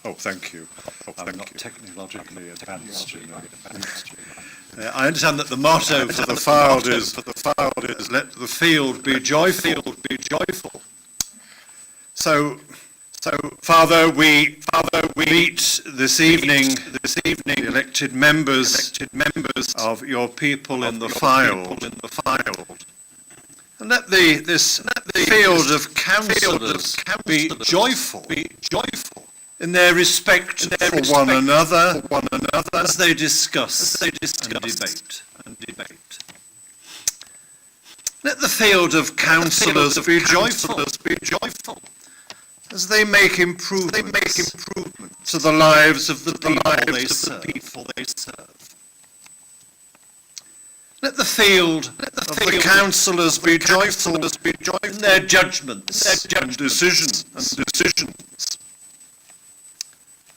Oh, thank you. I'm not technologically advanced, you know. I understand that the motto for the field is "Let the field be joyful." So, Father, we meet this evening, the elected members of your people in the field. And let this field of councillors be joyful in their respect for one another as they discuss and debate. Let the field of councillors be joyful as they make improvements to the lives of the people they serve. Let the field of the councillors be joyful in their judgments and decisions.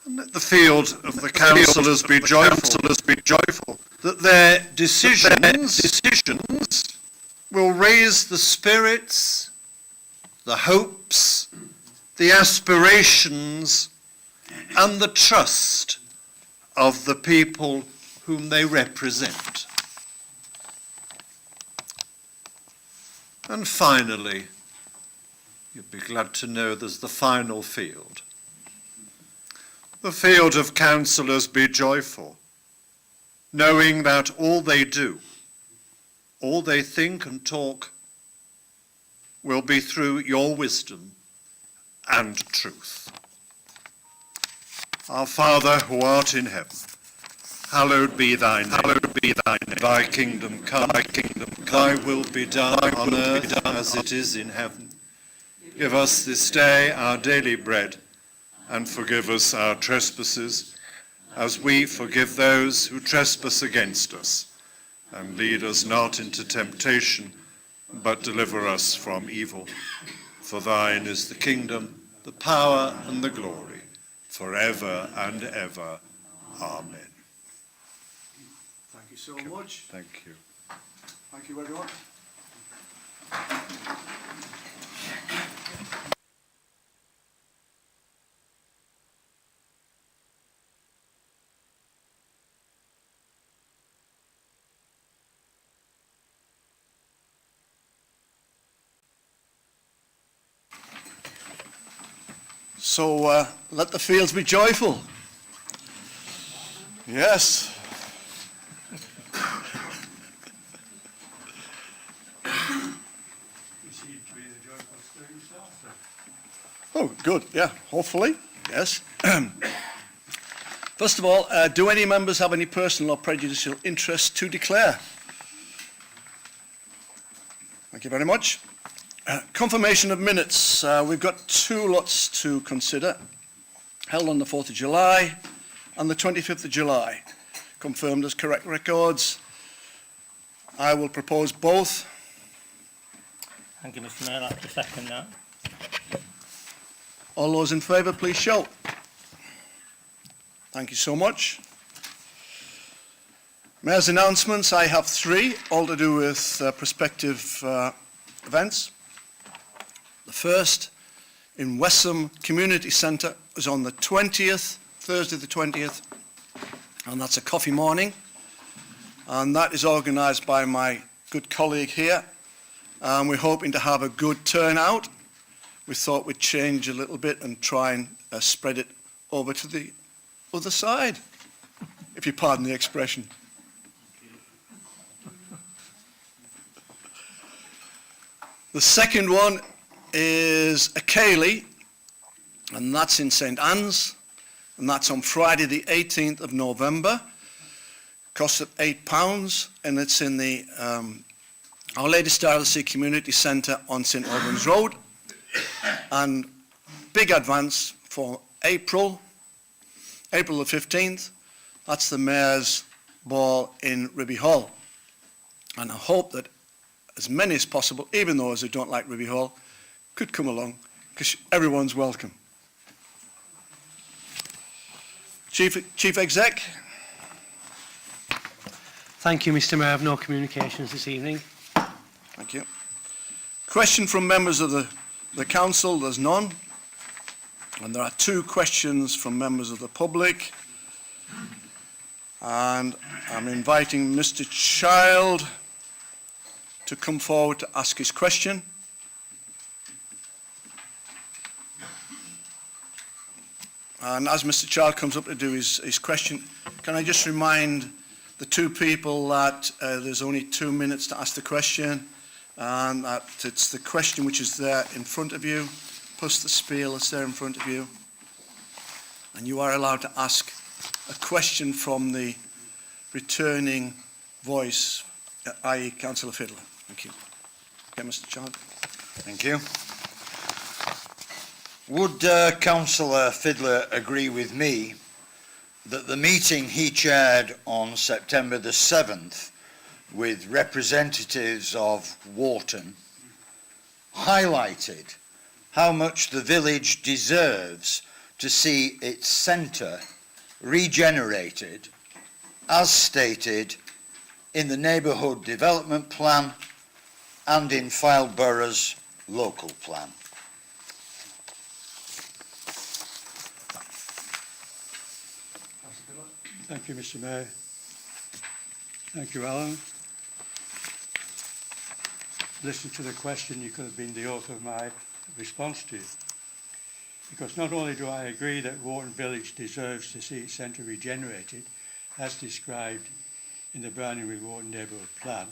And let the field of the councillors be joyful that their decisions will raise the spirits, the hopes, the aspirations, and the trust of the people whom they represent. And finally, you'll be glad to know there's the final field. The field of councillors be joyful, knowing that all they do, all they think and talk, will be through your wisdom and truth. Our Father, who art in heaven, hallowed be thy name. Thy kingdom come, thy will be done on earth as it is in heaven. Give us this day our daily bread, and forgive us our trespasses, as we forgive those who trespass against us. And lead us not into temptation, but deliver us from evil. For thine is the kingdom, the power, and the glory, forever and ever. Amen. Thank you so much. Thank you. Thank you, everyone. So let the fields be joyful. Yes. Oh, good. Yeah, hopefully. Yes. First of all, do any members have any personal or prejudicial interest to declare? Thank you very much. Confirmation of minutes. We've got two lots to consider, held on the 4th of July and the 25th of July, confirmed as correct records. I will propose both. Thank you, Mr. Mayor. I'd like to second that. All those in favour, please show. Thank you so much. Mayor's announcements, I have three, all to do with prospective events. The first in Westham Community Centre is on the 20th, Thursday the 20th, and that's a coffee morning. And that is organised by my good colleague here. And we're hoping to have a good turnout. We thought we'd change a little bit and try and spread it over to the other side, if you pardon the expression. The second one is a ceilidh, and that's in St Anne's, and that's on Friday the 18th of November. Costs at £8, and it's in the Our Lady Star of the Sea Community Centre on St Albans Road. And big advance for April the 15th, that's the Mayor's Ball in Ribby Hall. And I hope that as many as possible, even those who don't like Ribby Hall, could come along, because everyone's welcome. Chief Exec. Thank you, Mr. Mayor. I have no communications this evening. Thank you. Question from members of the Council, there's none. And there are 2 questions from members of the public. And I'm inviting Mr. Child to come forward to ask his question. And as Mr. Child comes up to do his question, can I just remind the 2 people that there's only 2 minutes to ask the question, and that it's the question which is there in front of you, plus the spiel that's there in front of you. And you are allowed to ask a question from the returning voice, i.e. Councillor Fiddler. Thank you. Okay, Mr. Child. Thank you. Would Councillor Fiddler agree with me that the meeting he chaired on September the 7th with representatives of Wharton highlighted how much the village deserves to see its centre regenerated as stated in the Neighbourhood Development Plan and in Fyleborough's local plan? Thank you, Mr. Mayor. Thank you, Alan. Listen to the question, you could have been the author of my response to. Because not only do I agree that Wharton Village deserves to see its centre regenerated, as described in the Browning with Wharton Neighbourhood Plan,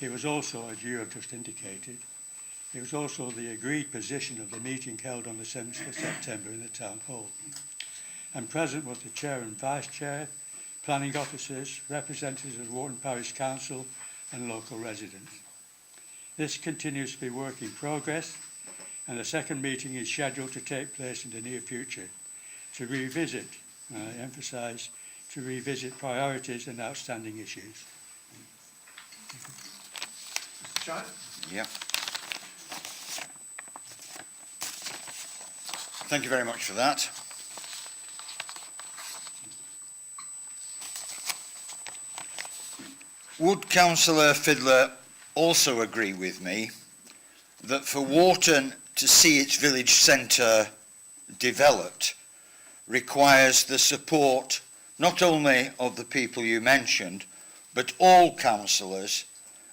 it was also, as you have just indicated, it was also the agreed position of the meeting held on the 7th of September in the Town Hall. And present was the Chair and Vice Chair, planning officers, representatives of Wharton Parish Council and local residents. This continues to be work in progress, and the second meeting is scheduled to take place in the near future to revisit, I emphasise, to revisit priorities and outstanding issues. Mr. Child? Yeah. Thank you very much for that. Would Councillor Fiddler also agree with me that for Wharton to see its village centre developed requires the support not only of the people you mentioned, but all councillors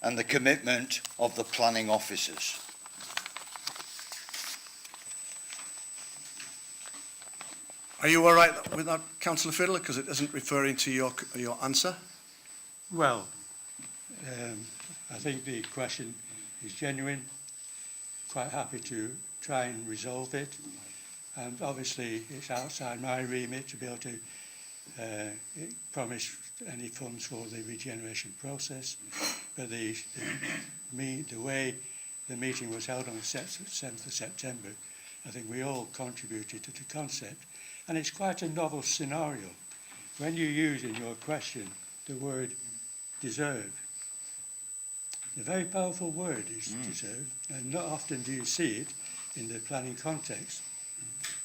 and the commitment of the planning officers? Are you all right with that, Councillor Fiddler, because it isn't referring to your answer? Well, I think the question is genuine. Quite happy to try and resolve it. And obviously it's outside my remit to be able to promise any funds for the regeneration process. But the way the meeting was held on the 7th of September, I think we all contributed to the concept. And it's quite a novel scenario. When you use in your question the word deserve, a very powerful word is deserve, and not often do you see it in the planning context.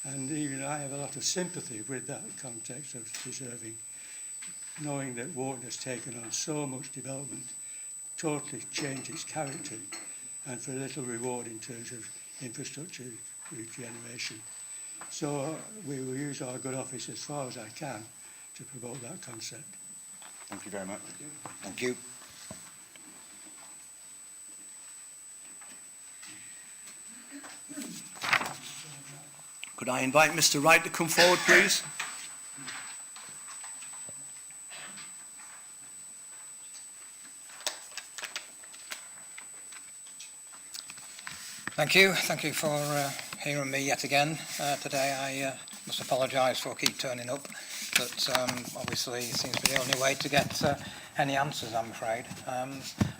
And even I have a lot of sympathy with that context of deserving, knowing that Wharton has taken on so much development, totally changed its character, and for little reward in terms of infrastructure regeneration. So we will use our good office as far as I can to promote that concept. Thank you very much. Thank you. Could I invite Mr. Wright to come forward, please? Thank you. Thank you for hearing me yet again today. I must apologise for keep turning up, but obviously it seems to be the only way to get any answers, I'm afraid.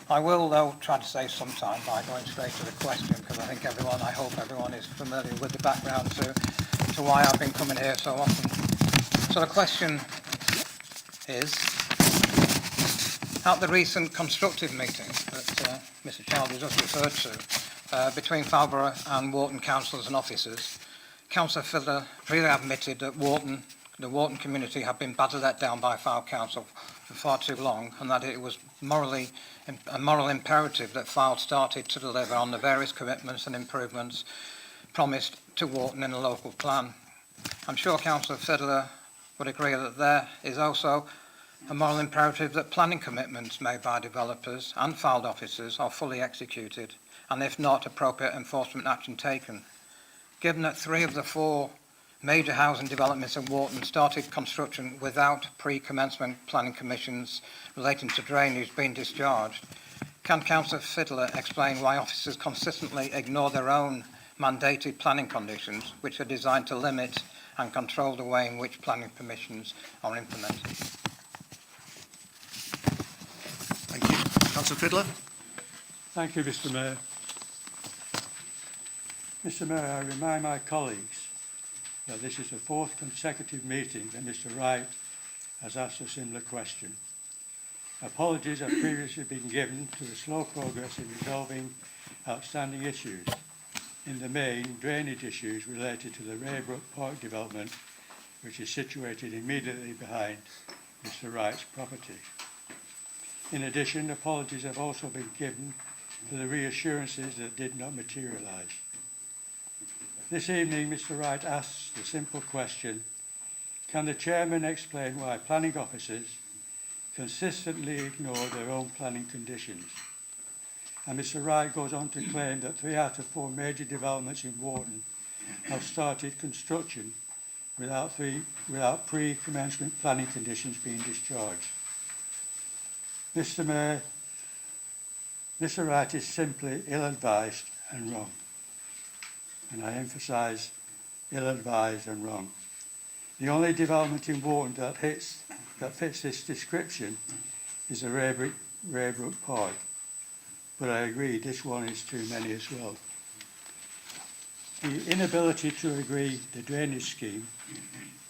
I will, though, try to save some time by going straight to the question, because I hope everyone is familiar with the background to why I've been coming here so often. So the question is, at the recent constructive meeting that Mr. Childer just referred to, between Fyleborough and Wharton councillors and officers, Councillor Fiddler freely admitted that the Wharton community had been badly let down by Fylde Council for far too long, and that it was a moral imperative that Fylde started to deliver on the various commitments and improvements promised to Wharton in a local plan. I'm sure Councillor Fiddler would agree that there is also a moral imperative that planning commitments made by developers and filed officers are fully executed, and if not, appropriate enforcement action taken. Given that 3 of the 4 major housing developments in Wharton started construction without pre-commencement planning commissions relating to drainage being discharged, can Councillor Fiddler explain why officers consistently ignore their own mandated planning conditions, which are designed to limit and control the way in which planning permissions are implemented? Thank you. Councillor Fiddler. Thank you, Mr. Mayor. Mr. Mayor, I remind my colleagues that this is the 4th consecutive meeting that Mr. Wright has asked a similar question. Apologies have previously been given to the slow progress in resolving outstanding issues, in the main drainage issues related to the Raybrook Park development, which is situated immediately behind Mr. Wright's property. In addition, apologies have also been given for the reassurances that did not materialise. This evening, Mr. Wright asks the simple question, can the Chairman explain why planning officers consistently ignore their own planning conditions? And Mr. Wright goes on to claim that 3 out of 4 major developments in Wharton have started construction without pre-commencement planning conditions being discharged. Mr. Mayor, Mr. Wright is simply ill-advised and wrong. And I emphasise ill-advised and wrong. The only development in Wharton that fits this description is the Raybrook Park. But I agree this one is too many as well. The inability to agree the drainage scheme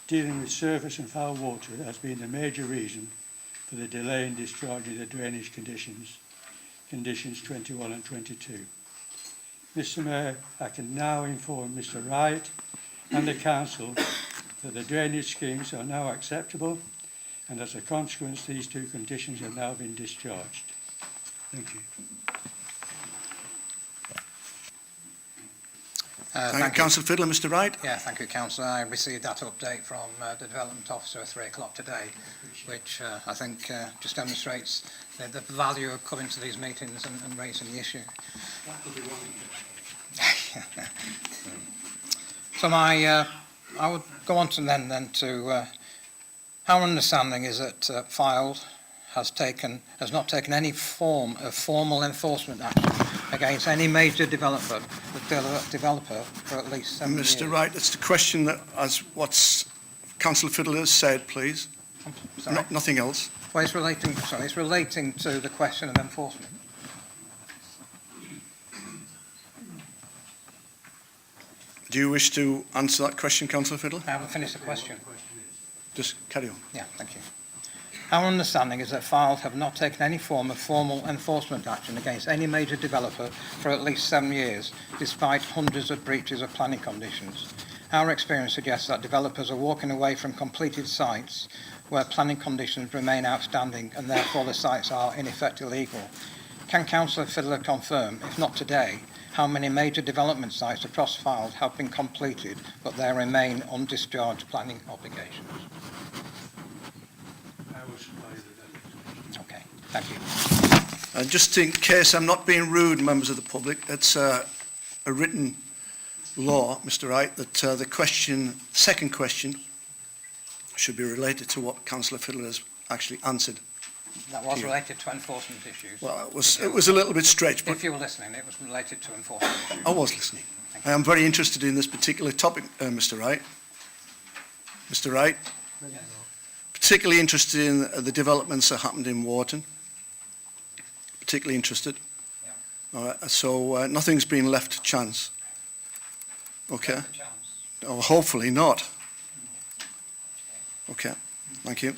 dealing with surface and foul water has been the major reason for the delay in discharging the drainage conditions 21 and 22. Mr. Mayor, I can now inform Mr. Wright and the Council that the drainage schemes are now acceptable, and as a consequence, these 2 conditions have now been discharged. Thank you. Thank you, Councillor Fiddler. Mr. Wright. Yeah, thank you, Councillor. I received that update from the Development Officer at 3 o'clock today, which I think just demonstrates the value of coming to these meetings and raising the issue. So I would go on to then to our understanding is that Filed has not taken any form of formal enforcement action against any major developer for at least 7 years. Mr. Wright, it's the question that, as what's Councillor Fiddler has said, please. Sorry? Nothing else. Well, it's relating to the question of enforcement. Do you wish to answer that question, Councillor Fiddler? I haven't finished the question. Just carry on. Yeah, thank you. Our understanding is that Filed have not taken any form of formal enforcement action against any major developer for at least 7 years, despite hundreds of breaches of planning conditions. Our experience suggests that developers are walking away from completed sites where planning conditions remain outstanding and therefore the sites are in effect illegal. Can Councillor Fiddler confirm, if not today, how many major development sites across Filed have been completed but there remain undischarged planning obligations? Okay, thank you. Just in case I'm not being rude, members of the public, it's a written law, Mr. Wright, that the second question should be related to what Councillor Fiddler has actually answered. That was related to enforcement issues. Well, it was a little bit stretched, but If you were listening, it was related to enforcement issues. I was listening. I am very interested in this particular topic, Mr. Wright. Mr. Wright, particularly interested in the developments that happened in Wharton. Particularly interested. Yeah. All right, so nothing's been left to chance. Okay. Left a chance. Oh, hopefully not. Okay, thank you.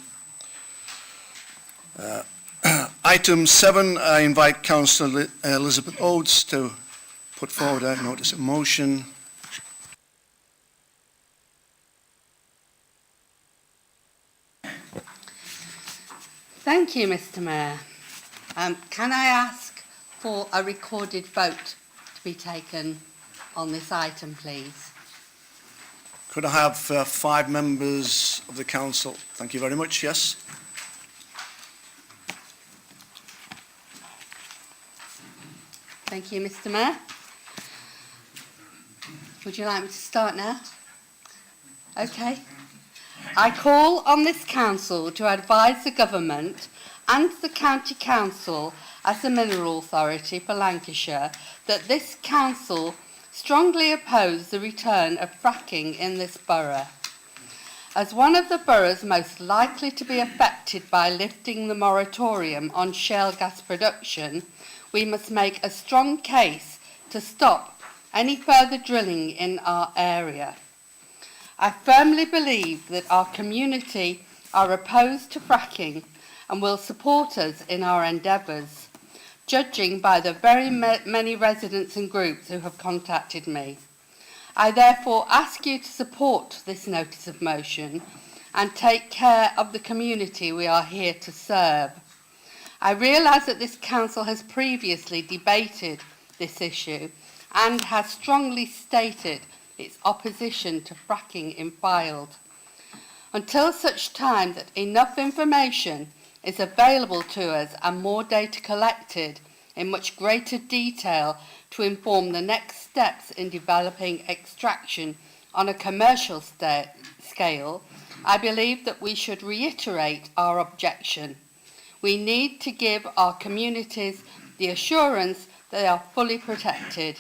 Item 7, I invite Councillor Elizabeth Oates to put forward a notice of motion. Thank you, Mr. Mayor. Can I ask for a recorded vote to be taken on this item, please? Could I have 5 members of the council? Thank you very much. Yes. Thank you, Mr. Mayor. Would you like me to start now? Okay. I call on this council to advise the government and the county council as the mineral authority for Lancashire that this council strongly oppose the return of fracking in this borough. As one of the boroughs most likely to be affected by lifting the moratorium on shale gas production, we must make a strong case to stop any further drilling in our area. I firmly believe that our community are opposed to fracking and will support us in our endeavours, judging by the very many residents and groups who have contacted me. I therefore ask you to support this notice of motion and take care of the community we are here to serve. I realise that this council has previously debated this issue and has strongly stated its opposition to fracking in Fylde. Until such time that enough information is available to us and more data collected in much greater detail to inform the next steps in developing extraction on a commercial scale, I believe that we should reiterate our objection. We need to give our communities the assurance they are fully protected.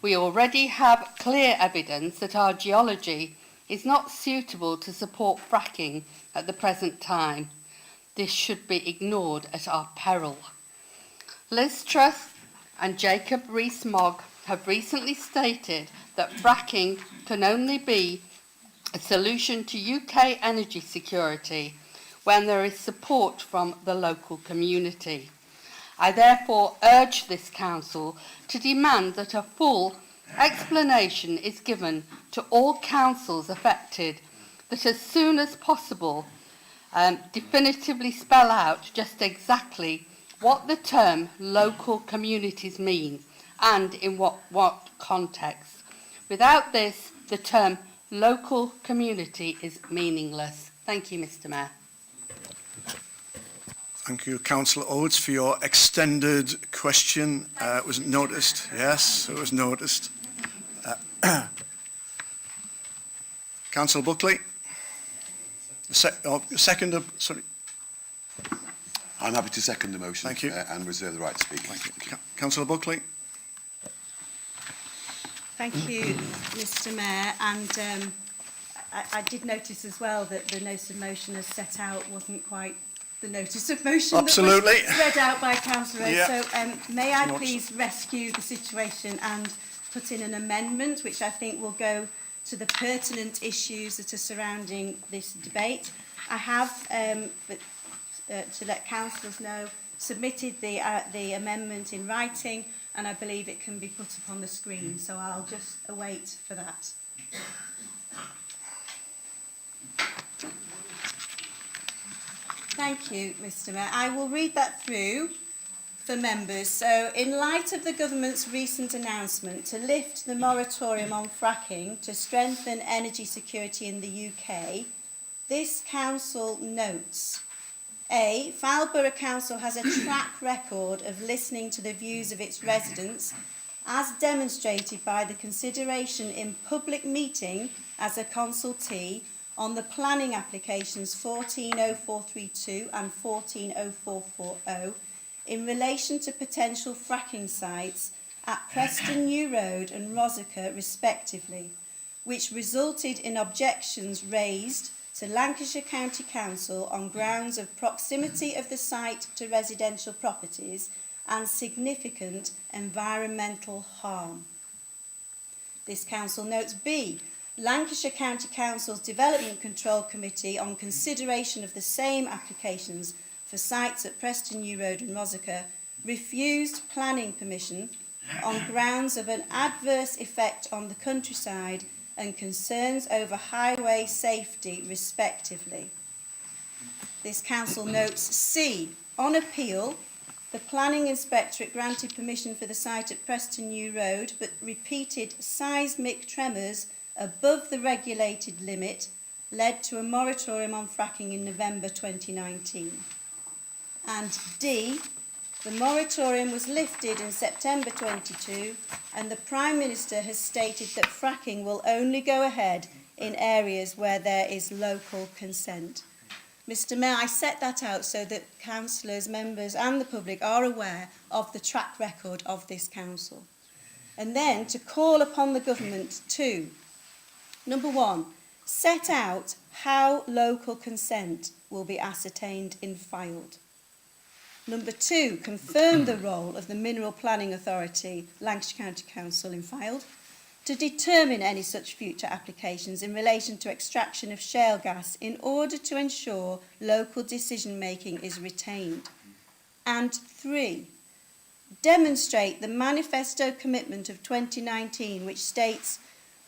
We already have clear evidence that our geology is not suitable to support fracking at the present time. This should be ignored at our peril. Liz Truss and Jacob Rees-Mogg have recently stated that fracking can only be a solution to UK energy security when there is support from the local community. I therefore urge this council to demand that a full explanation is given to all councils affected, that as soon as possible definitively spell out just exactly what the term local communities mean and in what context. Without this, the term local community is meaningless. Thank you, Mr. Mayor. Thank you, Councillor Oates, for your extended question. It was noticed. Yes, it was noticed. Councillor Buckley. Second. Sorry. I'm happy to second the motion. Thank you. And reserve the right to speak. Thank you. Councillor Buckley. Thank you, Mr. Mayor. And I did notice as well that the notice of motion as set out wasn't quite the notice of motion Absolutely. that was read out by Councillor Oates. Yeah. So may I please rescue the situation and put in an amendment which I think will go to the pertinent issues that are surrounding this debate. I have, to let councillors know, submitted the amendment in writing, and I believe it can be put up on the screen, so I'll just await for that. Thank you, Mr. Mayor. I will read that through for members. So, in light of the government's recent announcement to lift the moratorium on fracking to strengthen energy security in the UK, this council notes: A. Fylde Borough Council has a track record of listening to the views of its residents, as demonstrated by the consideration in public meeting as a consultee on the planning applications 140432 and 140440 in relation to potential fracking sites at Preston New Road and Rosica respectively, which resulted in objections raised to Lancashire County Council on grounds of proximity of the site to residential properties and significant environmental harm. This council notes B. Lancashire County Council's Development Control Committee on consideration of the same applications for sites at Preston New Road and Rosica refused planning permission on grounds of an adverse effect on the countryside and concerns over highway safety respectively. This council notes C. On appeal, The planning inspectorate granted permission for the site at Preston New Road, but repeated seismic tremors above the regulated limit led to a moratorium on fracking in November 2019. And D, the moratorium was lifted in September 22, and the Prime Minister has stated that fracking will only go ahead in areas where there is local consent. Mr. Mayor, I set that out so that councillors, members and the public are aware of the track record of this council. And then to call upon the government to, number one, set out how local consent will be ascertained in filed. Number two, confirm the role of the Mineral Planning Authority, Lancashire County Council in filed, to determine any such future applications in relation to extraction of shale gas in order to ensure local decision making is retained. And three, demonstrate the manifesto commitment of 2019 which states,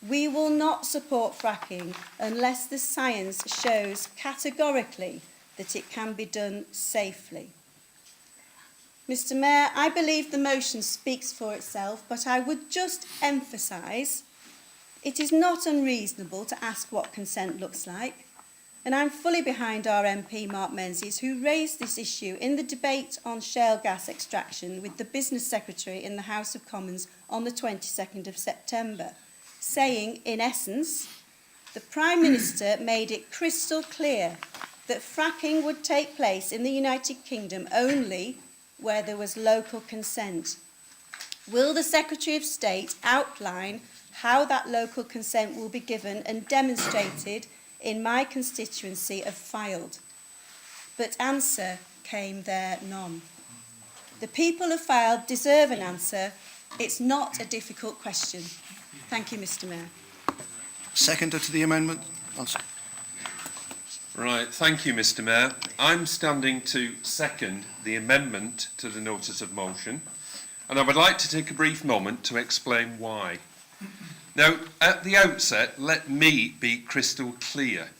"We will not support fracking unless the science shows categorically that it can be done safely." Mr. Mayor, I believe the motion speaks for itself, but I would just emphasise it is not unreasonable to ask what consent looks like, and I'm fully behind our MP Mark Menzies, who raised this issue in the debate on shale gas extraction with the Business Secretary in the House of Commons on the 22nd of September, saying, in essence, the Prime Minister made it crystal clear that fracking would take place in the United Kingdom only where there was local consent. Will the Secretary of State outline how that local consent will be given and demonstrated in my constituency of Fylde? But answer came there none. The people of Fylde deserve an answer. It's not a difficult question. Thank you, Mr. Mayor. Seconder to the amendment. Right, thank you, Mr. Mayor. I'm standing to second the amendment to the notice of motion, and I would like to take a brief moment to explain why. Now, at the outset, let me be crystal clear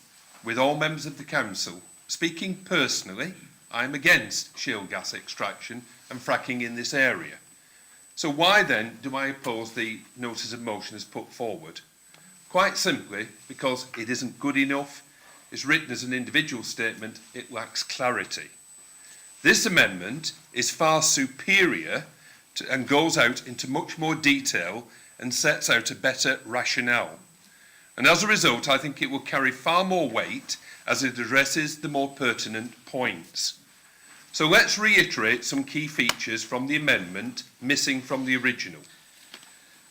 with all members of the council. Speaking personally, I am against shale gas extraction and fracking in this area. So why then do I oppose the notice of motion as put forward? Quite simply because it isn't good enough. It's written as an individual statement, it lacks clarity. This amendment is far superior and goes out into much more detail and sets out a better rationale. And as a result, I think it will carry far more weight as it addresses the more pertinent points. So let's reiterate some key features from the amendment missing from the original.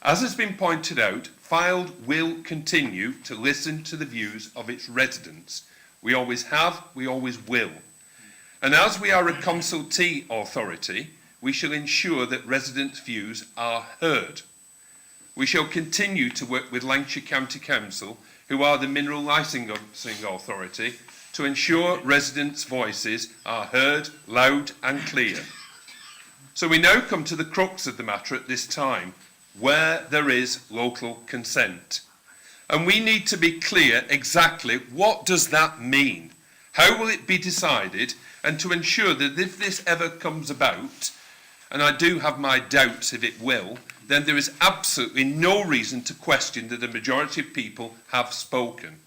As has been pointed out, Fylde will continue to listen to the views of its residents. We always have, we always will. And as we are a consultee authority, we shall ensure that residents' views are heard. We shall continue to work with Lancashire County Council, who are the mineral licensing authority, to ensure residents' voices are heard loud and clear. So we now come to the crux of the matter at this time, where there is local consent. And we need to be clear exactly what does that mean? How will it be decided? And to ensure that if this ever comes about, and I do have my doubts if it will, then there is absolutely no reason to question that a majority of people have spoken.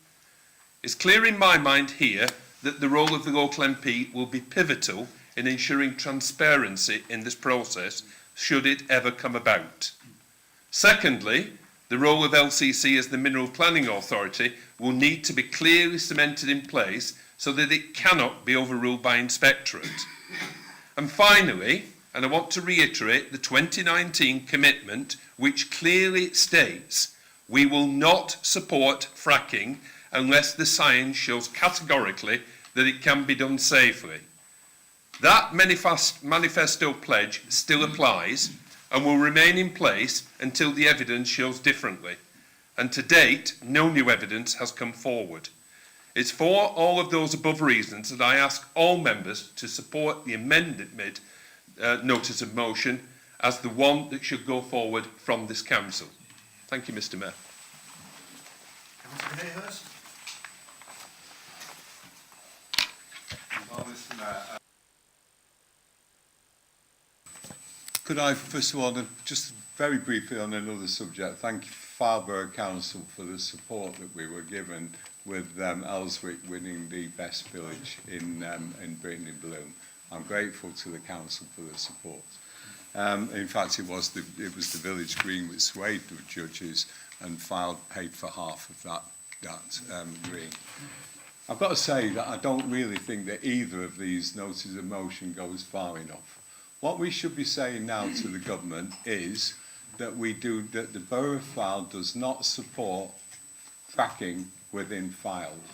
It's clear in my mind here that the role of the local MP will be pivotal in ensuring transparency in this process, should it ever come about. Secondly, the role of LCC as the Mineral Planning Authority will need to be clearly cemented in place so that it cannot be overruled by inspectorate. And finally, and I want to reiterate the 2019 commitment, which clearly states we will not support fracking unless the science shows categorically that it can be done safely. That manifesto pledge still applies and will remain in place until the evidence shows differently. And to date, no new evidence has come forward. It's for all of those above reasons that I ask all members to support the amended notice of motion as the one that should go forward from this council. Thank you, Mr. Mayor. Well, Mr. Mayor, Could I, first of all, just very briefly on another subject, thank Farnborough Council for the support that we were given with Ellswick winning the best village in Britain in Bloom. I'm grateful to the council for the support. In fact, it was the village green which swayed the judges and paid for half of that green. I've got to say that I don't really think that either of these notices of motion goes far enough. What we should be saying now to the government is that the Borough of Fylde does not support fracking within Fylde.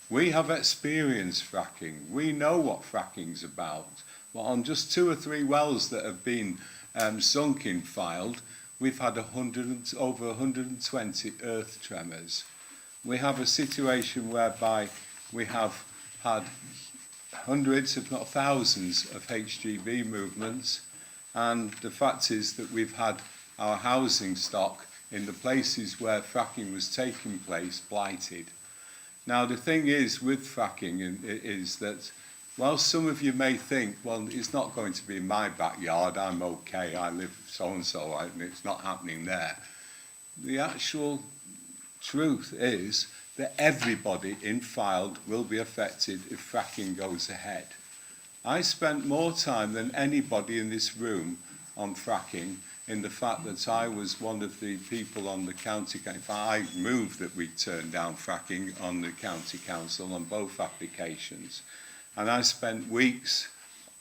We have experienced fracking. We know what fracking's about. Well, on just 2 or 3 wells that have been sunk in Fylde, we've had over 120 earth tremors. We have a situation whereby we have had hundreds, if not thousands, of HGV movements, and the fact is that we've had our housing stock in the places where fracking was taking place blighted. Now, the thing is with fracking is that while some of you may think, well, it's not going to be in my backyard, I'm okay, I live so-and-so, and it's not happening there. The actual truth is that everybody in Fylde will be affected if fracking goes ahead. I spent more time than anybody in this room on fracking, in the fact that I was one of the people on the county council. I moved that we turned down fracking on the county council on both applications. And I spent weeks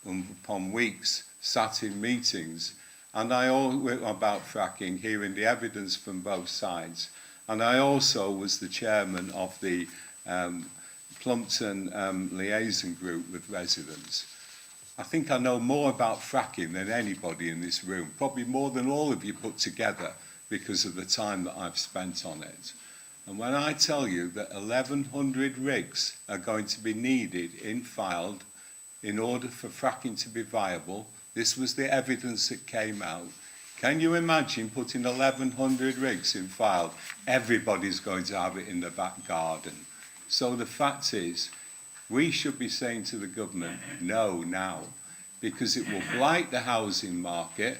upon weeks sat in meetings, and I all about fracking, hearing the evidence from both sides. And I also was the chairman of the Plumpton liaison group with residents. I think I know more about fracking than anybody in this room, probably more than all of you put together, because of the time that I've spent on it. And when I tell you that 1,100 rigs are going to be needed in Fylde in order for fracking to be viable, this was the evidence that came out. Can you imagine putting 1,100 rigs in Fylde? Everybody's going to have it in the back garden. So the fact is, we should be saying to the government, no now, because it will blight the housing market.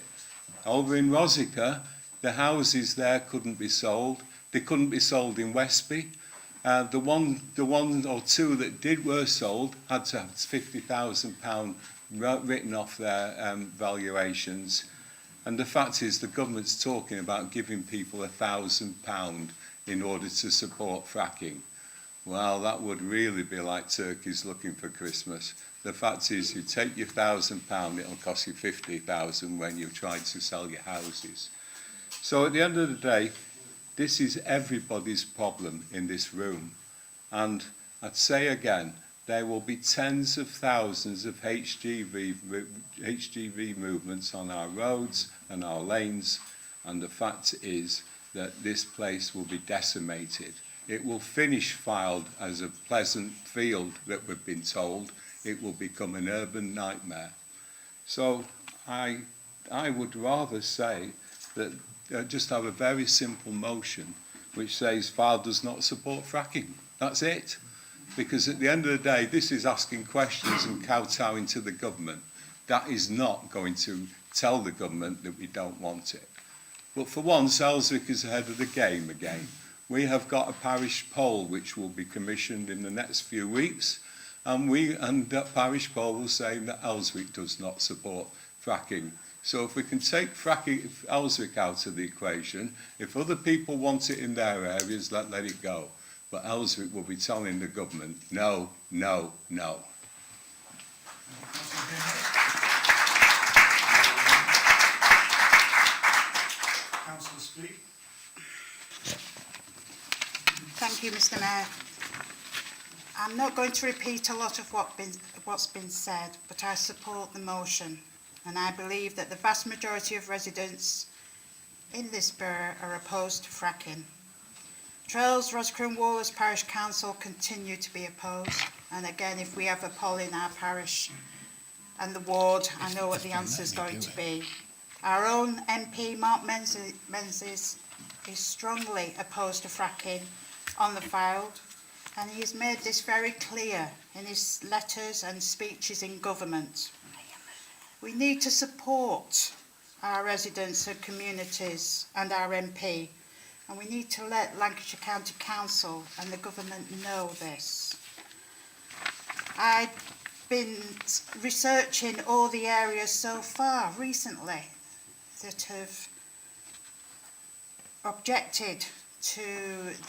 Over in Rosica, the houses there couldn't be sold. They couldn't be sold in Westby. The one or two that were sold had to have £50,000 written off their valuations. And the fact is, the government's talking about giving people £1,000 in order to support fracking. Well, that would really be like turkeys looking for Christmas. The fact is, you take your £1,000, it'll cost you £50,000 when you've tried to sell your houses. So at the end of the day, this is everybody's problem in this room. And I'd say again, there will be tens of thousands of HGV movements on our roads and our lanes, and the fact is that this place will be decimated. It will finish Fylde as a pleasant field that we've been told. It will become an urban nightmare. So I would rather say that just have a very simple motion which says Fylde does not support fracking. That's it. Because at the end of the day, this is asking questions and kowtowing to the government. That is not going to tell the government that we don't want it. But for once, Ellswick is ahead of the game again. We have got a parish poll which will be commissioned in the next few weeks, and that parish poll will say that Ellswick does not support fracking. So if we can take Ellswick out of the equation, if other people want it in their areas, let it go. But Ellswick will be telling the government, no, no, no. Councillor Speak. Thank you, Mr. Mayor. I'm not going to repeat a lot of what's been said, but I support the motion, and I believe that the vast majority of residents in this borough are opposed to fracking. Trails, Rosica and Wallers Parish Council continue to be opposed, and again, if we have a poll in our parish and the ward, I know what the answer is going to be. Our own MP, Mark Menzies, is strongly opposed to fracking on the Fylde, and he has made this very clear in his letters and speeches in government. We need to support our residents and communities and our MP, and we need to let Lancashire County Council and the government know this. I've been researching all the areas so far recently that have objected to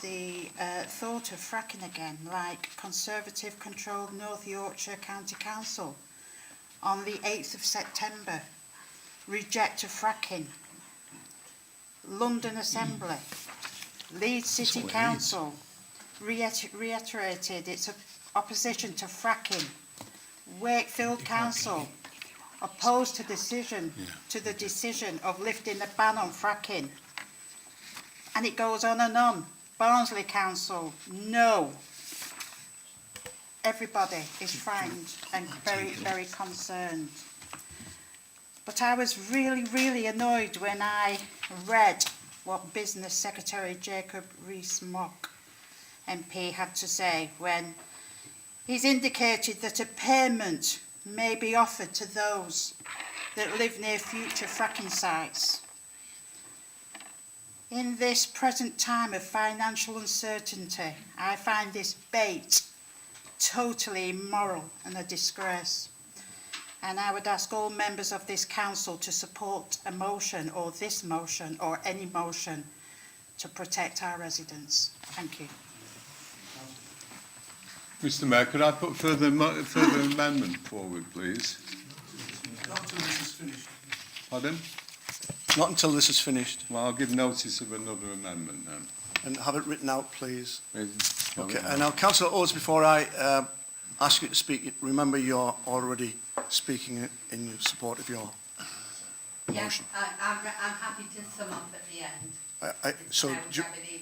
the thought of fracking again, like Conservative-controlled North Yorkshire County Council on the 8th of September, reject of fracking. London Assembly, Leeds City Council reiterated its opposition to fracking. Wakefield Council opposed to the decision of lifting the ban on fracking. And it goes on and on. Barnsley Council, no. Everybody is frightened and very, very concerned. But I was really, really annoyed when I read what Business Secretary Jacob Rees-Mogg MP had to say when he's indicated that a payment may be offered to those that live near future fracking sites. In this present time of financial uncertainty, I find this bait totally immoral and a disgrace. And I would ask all members of this council to support a motion, or this motion, or any motion to protect our residents. Thank you. Mr Mayor, could I put further amendment forward, please? Not until this is finished. Pardon? Not until this is finished. Well, I'll give notice of another amendment then. And have it written out, please. Have Okay, it and now, Councillor Oates, before I ask you to speak, remember you're already speaking in support of your motion. I'm happy to sum up at the end. So, Am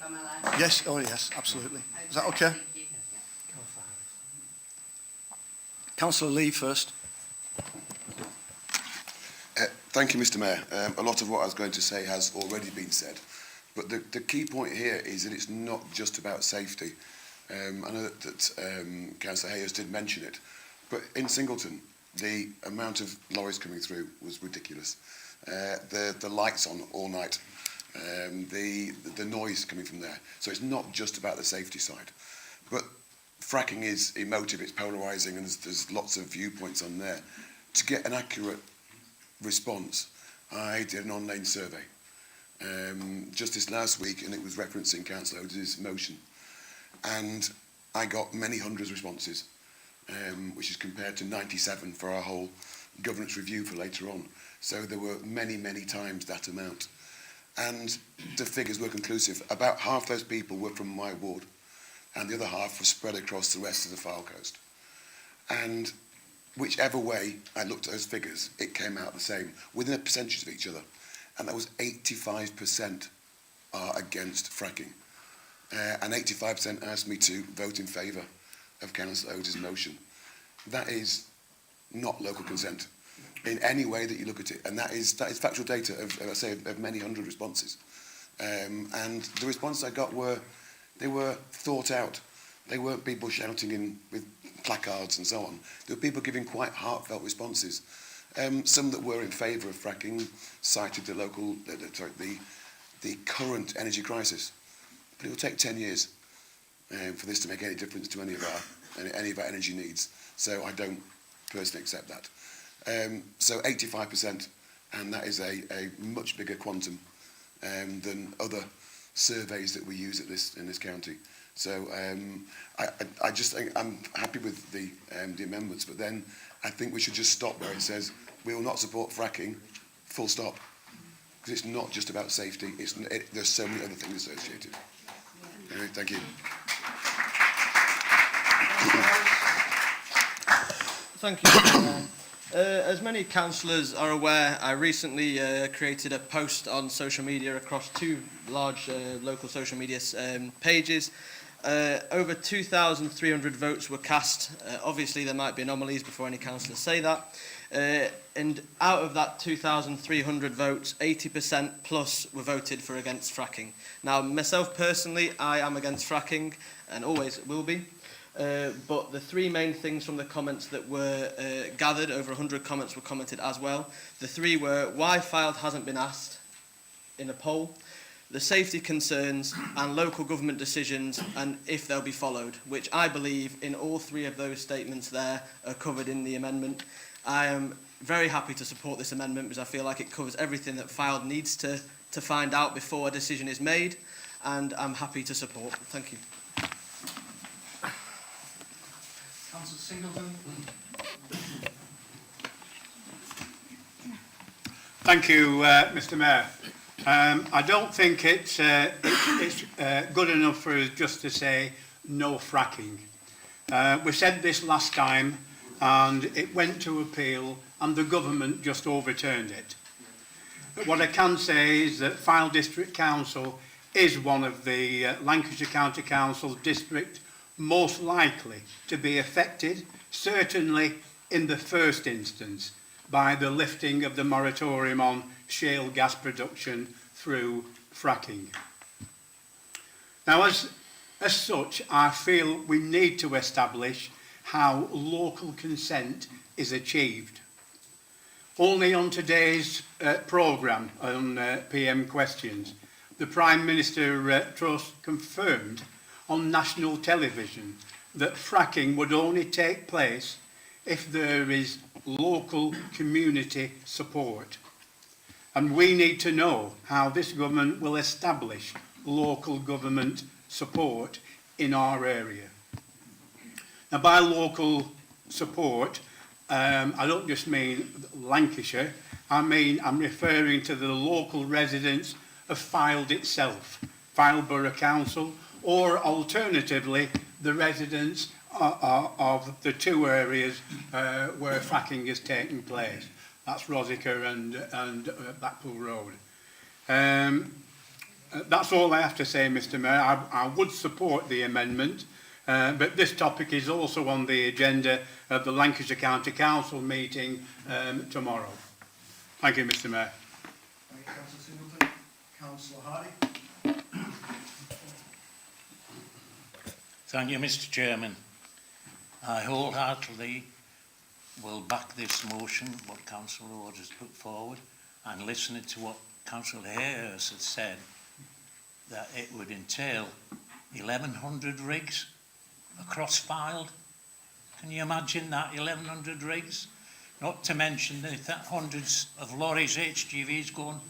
I allowed? yes, oh yes, absolutely. Is that okay? Thank you. Councillor Lee first. Thank you, Mr Mayor. A lot of what I was going to say has already been said, but the key point here is that it's not just about safety. I know that Councillor Hayes did mention it, but in Singleton, the amount of lorries coming through was ridiculous. The lights on all night, the noise coming from there. So it's not just about the safety side. But fracking is emotive, it's polarising, and there's lots of viewpoints on there. To get an accurate response, I did an online survey just this last week, and it was referencing Councillor Oates' motion. And I got many hundreds of responses, which is compared to 97 for our whole governance review for later on. So there were many, many times that amount. And the figures were conclusive. About half those people were from my ward, and the other half were spread across the rest of the Fylde Coast. And whichever way I looked at those figures, it came out the same, within a percentage of each other. And that was 85% are against fracking. And 85% asked me to vote in favour of Councillor Oates' motion. That is not local consent in any way that you look at it. And that is factual data of many hundred responses. And the responses I got were thought out. They weren't people shouting with placards and so on. There were people giving quite heartfelt responses. Some that were in favour of fracking cited the current energy crisis. But it will take 10 years for this to make any difference to any of our energy needs. So I don't personally accept that. So 85%, and that is a much bigger quantum than other surveys that we use in this county. So I just think I'm happy with the amendments, but then I think we should just stop where it says we will not support fracking, full stop, because it's not just about safety. There's so many other things associated. Anyway, thank you. Thank you. As many councillors are aware, I recently created a post on social media across two large local social media pages. Over 2,300 votes were cast. Obviously, there might be anomalies before any councillors say that. And out of that 2,300 votes, 80% plus were voted for against fracking. Now, myself personally, I am against fracking and always will be. but the three main things from the comments that were gathered, over 100 comments were commented as well. The three were why Fylde hasn't been asked in a poll, the safety concerns and local government decisions and if they'll be followed, which I believe in all three of those statements there are covered in the amendment. I am very happy to support this amendment because I feel like it covers everything that Fylde needs to find out before a decision is made, and I'm happy to support. Thank you. Councillor Singleton. Thank you, Mr. Mayor. I don't think it's good enough for us just to say no fracking. We said this last time and it went to appeal and the government just overturned it. But what I can say is that Fylde District Council is one of the Lancashire County Council district most likely to be affected, certainly in the first instance, by the lifting of the moratorium on shale gas production through fracking. Now, as such, I feel we need to establish how local consent is achieved. Only on today's programme on PM Questions, the Prime Minister Truss confirmed on national television that fracking would only take place if there is local community support. And we need to know how this government will establish local government support in our area. Now, by local support, I don't just mean Lancashire, I'm referring to the local residents of Fylde itself, Fylde Borough Council, or alternatively, the residents of the two areas where fracking is taking place. That's Rosica and Blackpool Road. That's all I have to say, Mr. Mayor. I would support the amendment, but this topic is also on the agenda of the Lancashire County Council meeting tomorrow. Thank you, Mr. Mayor. Thank you, Councillor Singleton. Councillor Hardy. Thank you, Mr. Chairman. I wholeheartedly will back this motion, what Councillor Ward has put forward, and listening to what Councillor Hayes has said, that it would entail 1,100 rigs across Fylde. Can you imagine that, 1,100 rigs? Not to mention the hundreds of lorries, HGVs going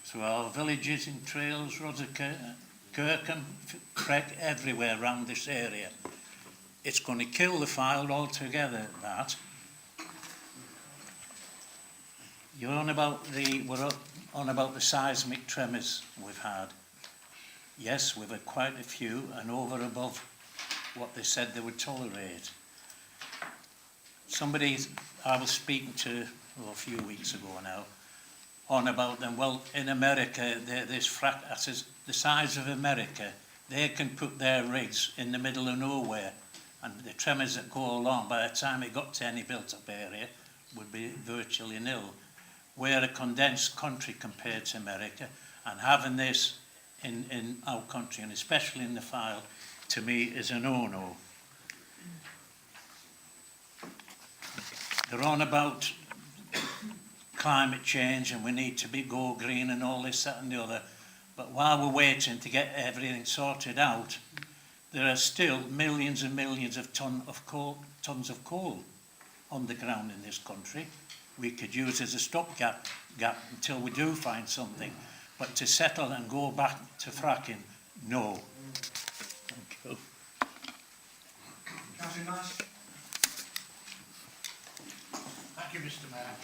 through our villages in Trails, Rosica, Kirkham, everywhere around this area. It's going to kill the Fylde altogether, that. You're on about we're on about the seismic tremors we've had. Yes, we've had quite a few and over above what they said they would tolerate. Somebody I was speaking to a few weeks ago now, on about them, well, in America, this the size of America, they can put their rigs in the middle of nowhere, and the tremors that go along, by the time it got to any built-up area, would be virtually nil. We're a condensed country compared to America, and having this in our country, and especially in the Fylde, to me is a no-no. They're on about climate change and we need to go green and all this, that and the other. But while we're waiting to get everything sorted out, there are still millions and millions of tons of coal on the ground in this country. We could use as a stopgap until we do find something. But to settle and go back to fracking, no. Thank you. Councillor Nash. Thank you, Mr. Mayor.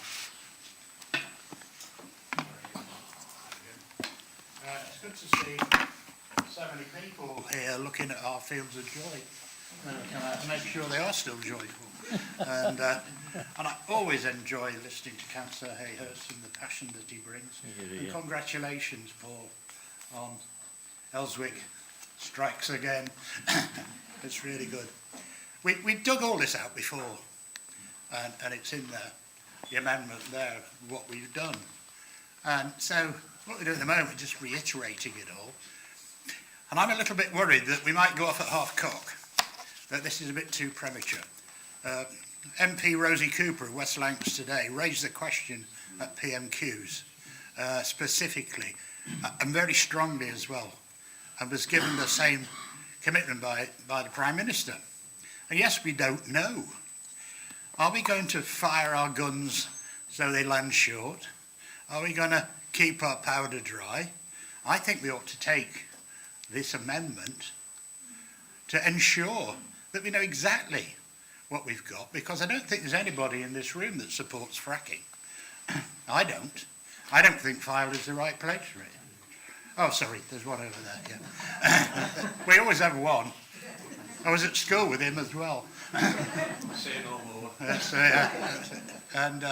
It's good to see so many people here looking at our fields of joy. To make sure they are still joyful. And I always enjoy listening to Councillor Hayhurst and the passion that he brings. And congratulations, Paul, on Ellswick strikes again. It's really good. We dug all this out before, and it's in the amendment there, what we've done. And so what we're doing at the moment, just reiterating it all. And I'm a little bit worried that we might go off at half cock. that this is a bit too premature. MP Rosie Cooper of West Lancs today raised the question at PMQs specifically, and very strongly as well, and was given the same commitment by the Prime Minister. And yes, we don't know. Are we going to fire our guns so they land short? Are we going to keep our powder dry? I think we ought to take this amendment to ensure that we know exactly what we've got, because I don't think there's anybody in this room that supports fracking. I don't. I don't think Fylde is the right place for it. Oh, sorry, there's one over there, yeah. We always have one. I was at school with him as well. Say no more. And,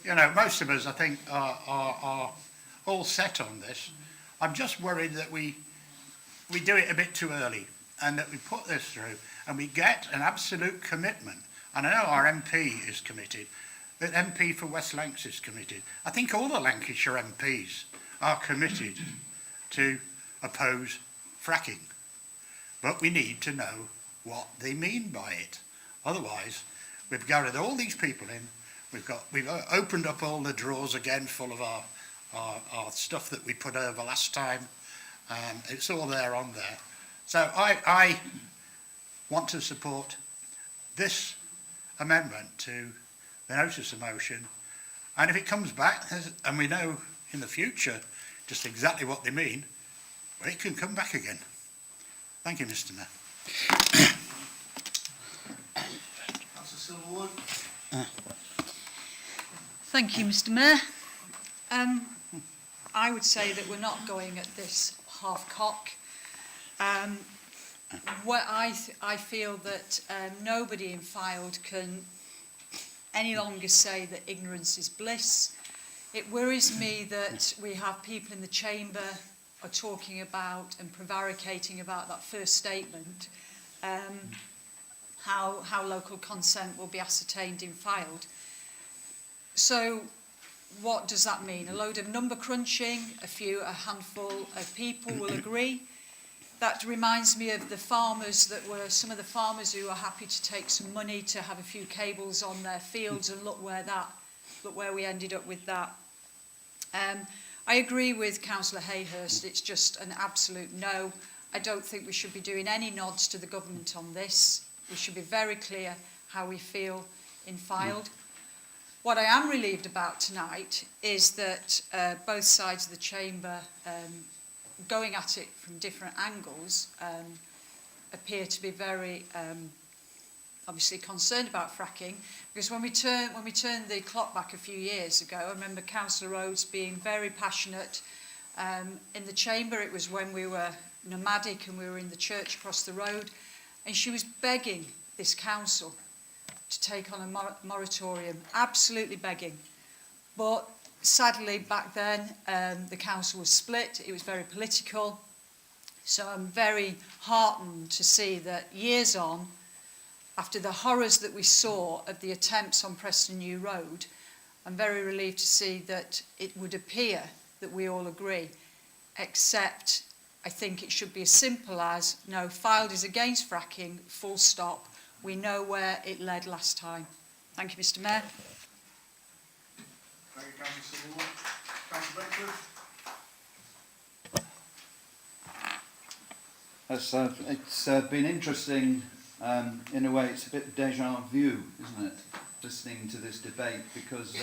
you know, most of us, I think, are all set on this. I'm just worried that we do it a bit too early, and that we put this through and we get an absolute commitment. And I know our MP is committed, the MP for West Lancs is committed. I think all the Lancashire MPs are committed to oppose fracking. But we need to know what they mean by it. Otherwise, we've gathered all these people in, we've opened up all the drawers again full of our stuff that we put over last time. It's all there on there. So I want to support this amendment to the notice of motion, and if it comes back and we know in the future just exactly what they mean, well, it can come back again. Thank you, Mr. Mayor. Thank you, Mr. Mayor. I would say that we're not going at this half-cock. I feel that nobody in Fylde can any longer say that ignorance is bliss. It worries me that we have people in the chamber are talking about and prevaricating about that first statement, how local consent will be ascertained in Fylde. So what does that mean? A load of number crunching, a handful of people will agree. That reminds me of the farmers that were, some of the farmers who are happy to take some money to have a few cables on their fields, and look where we ended up with that. I agree with Councillor Hayhurst, it's just an absolute no. I don't think we should be doing any nods to the government on this. We should be very clear how we feel in Fylde. What I am relieved about tonight is that both sides of the chamber, going at it from different angles, appear to be very obviously concerned about fracking, because when we turn the clock back a few years ago, I remember Councillor Rhodes being very passionate in the chamber. It was when we were nomadic and we were in the church across the road, and she was begging this council to take on a moratorium, absolutely begging. But sadly, back then, the council was split. It was very political. So I'm very heartened to see that years on, after the horrors that we saw of the attempts on Preston New Road, I'm very relieved to see that it would appear that we all agree, except I think it should be as simple as, no, Fylde is against fracking, full stop. We know where it led last time. Thank you, Mr. Mayor. Thank you, Councillor Ward. Councillor Beckford. It's been interesting, in a way. It's a bit deja vu, isn't it, listening to this debate, because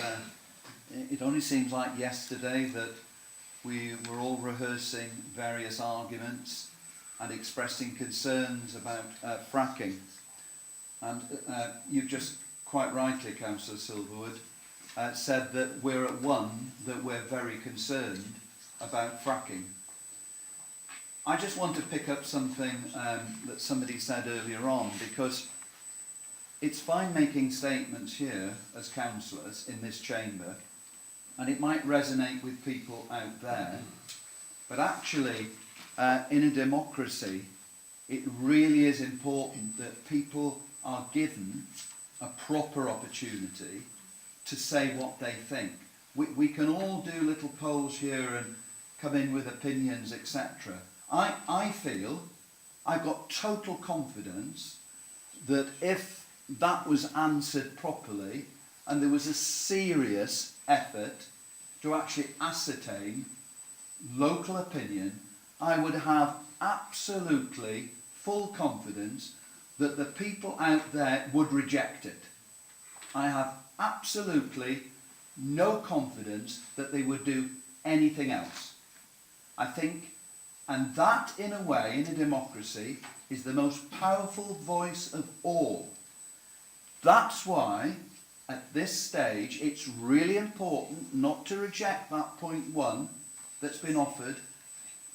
it only seems like yesterday that we were all rehearsing various arguments and expressing concerns about fracking. And you've just quite rightly, Councillor Silverwood, said that we're at one, that we're very concerned about fracking. I just want to pick up something that somebody said earlier on, because it's fine making statements here as councillors in this chamber, and it might resonate with people out there, but actually in a democracy it really is important that people are given a proper opportunity to say what they think. We can all do little polls here and come in with opinions, etc. I feel I've got total confidence that if that was answered properly and there was a serious effort to actually ascertain local opinion, I would have absolutely full confidence that the people out there would reject it. I have absolutely no confidence that they would do anything else. I think, and that in a way, in a democracy, is the most powerful voice of all. That's why, at this stage, it's really important not to reject that point 1 that's been offered,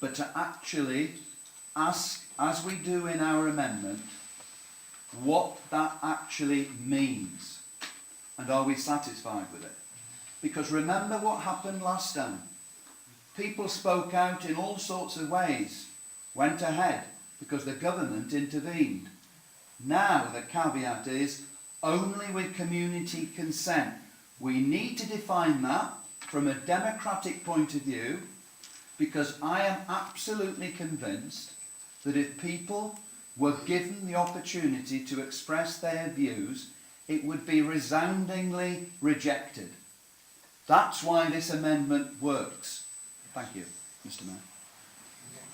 but to actually ask, as we do in our amendment, what that actually means. And are we satisfied with it? Because remember what happened last time. People spoke out in all sorts of ways, went ahead, because the government intervened. Now the caveat is only with community consent. We need to define that from a democratic point of view, because I am absolutely convinced that if people were given the opportunity to express their views, it would be resoundingly rejected. That's why this amendment works. Thank you, Mr. Mayor.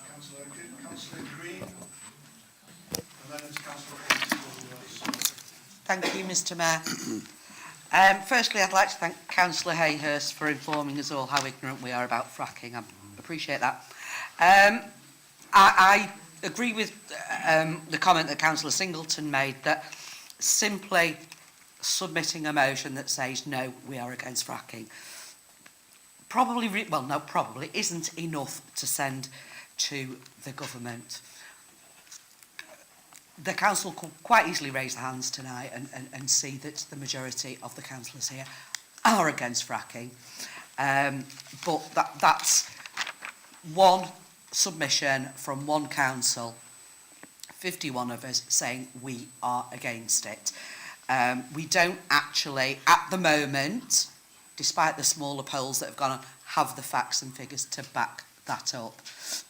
Councillor Green, and then it's Councillor Hayes. Thank you, Mr. Mayor. Firstly, I'd like to thank Councillor Hayhurst for informing us all how ignorant we are about fracking. I appreciate that. I agree with the comment that Councillor Singleton made, that simply submitting a motion that says, no, we are against fracking, probably isn't enough to send to the government. The council could quite easily raise their hands tonight and see that the majority of the councillors here are against fracking. But that's one submission from one council, 51 of us saying we are against it. We don't actually, at the moment, despite the smaller polls that have gone on, have the facts and figures to back that up.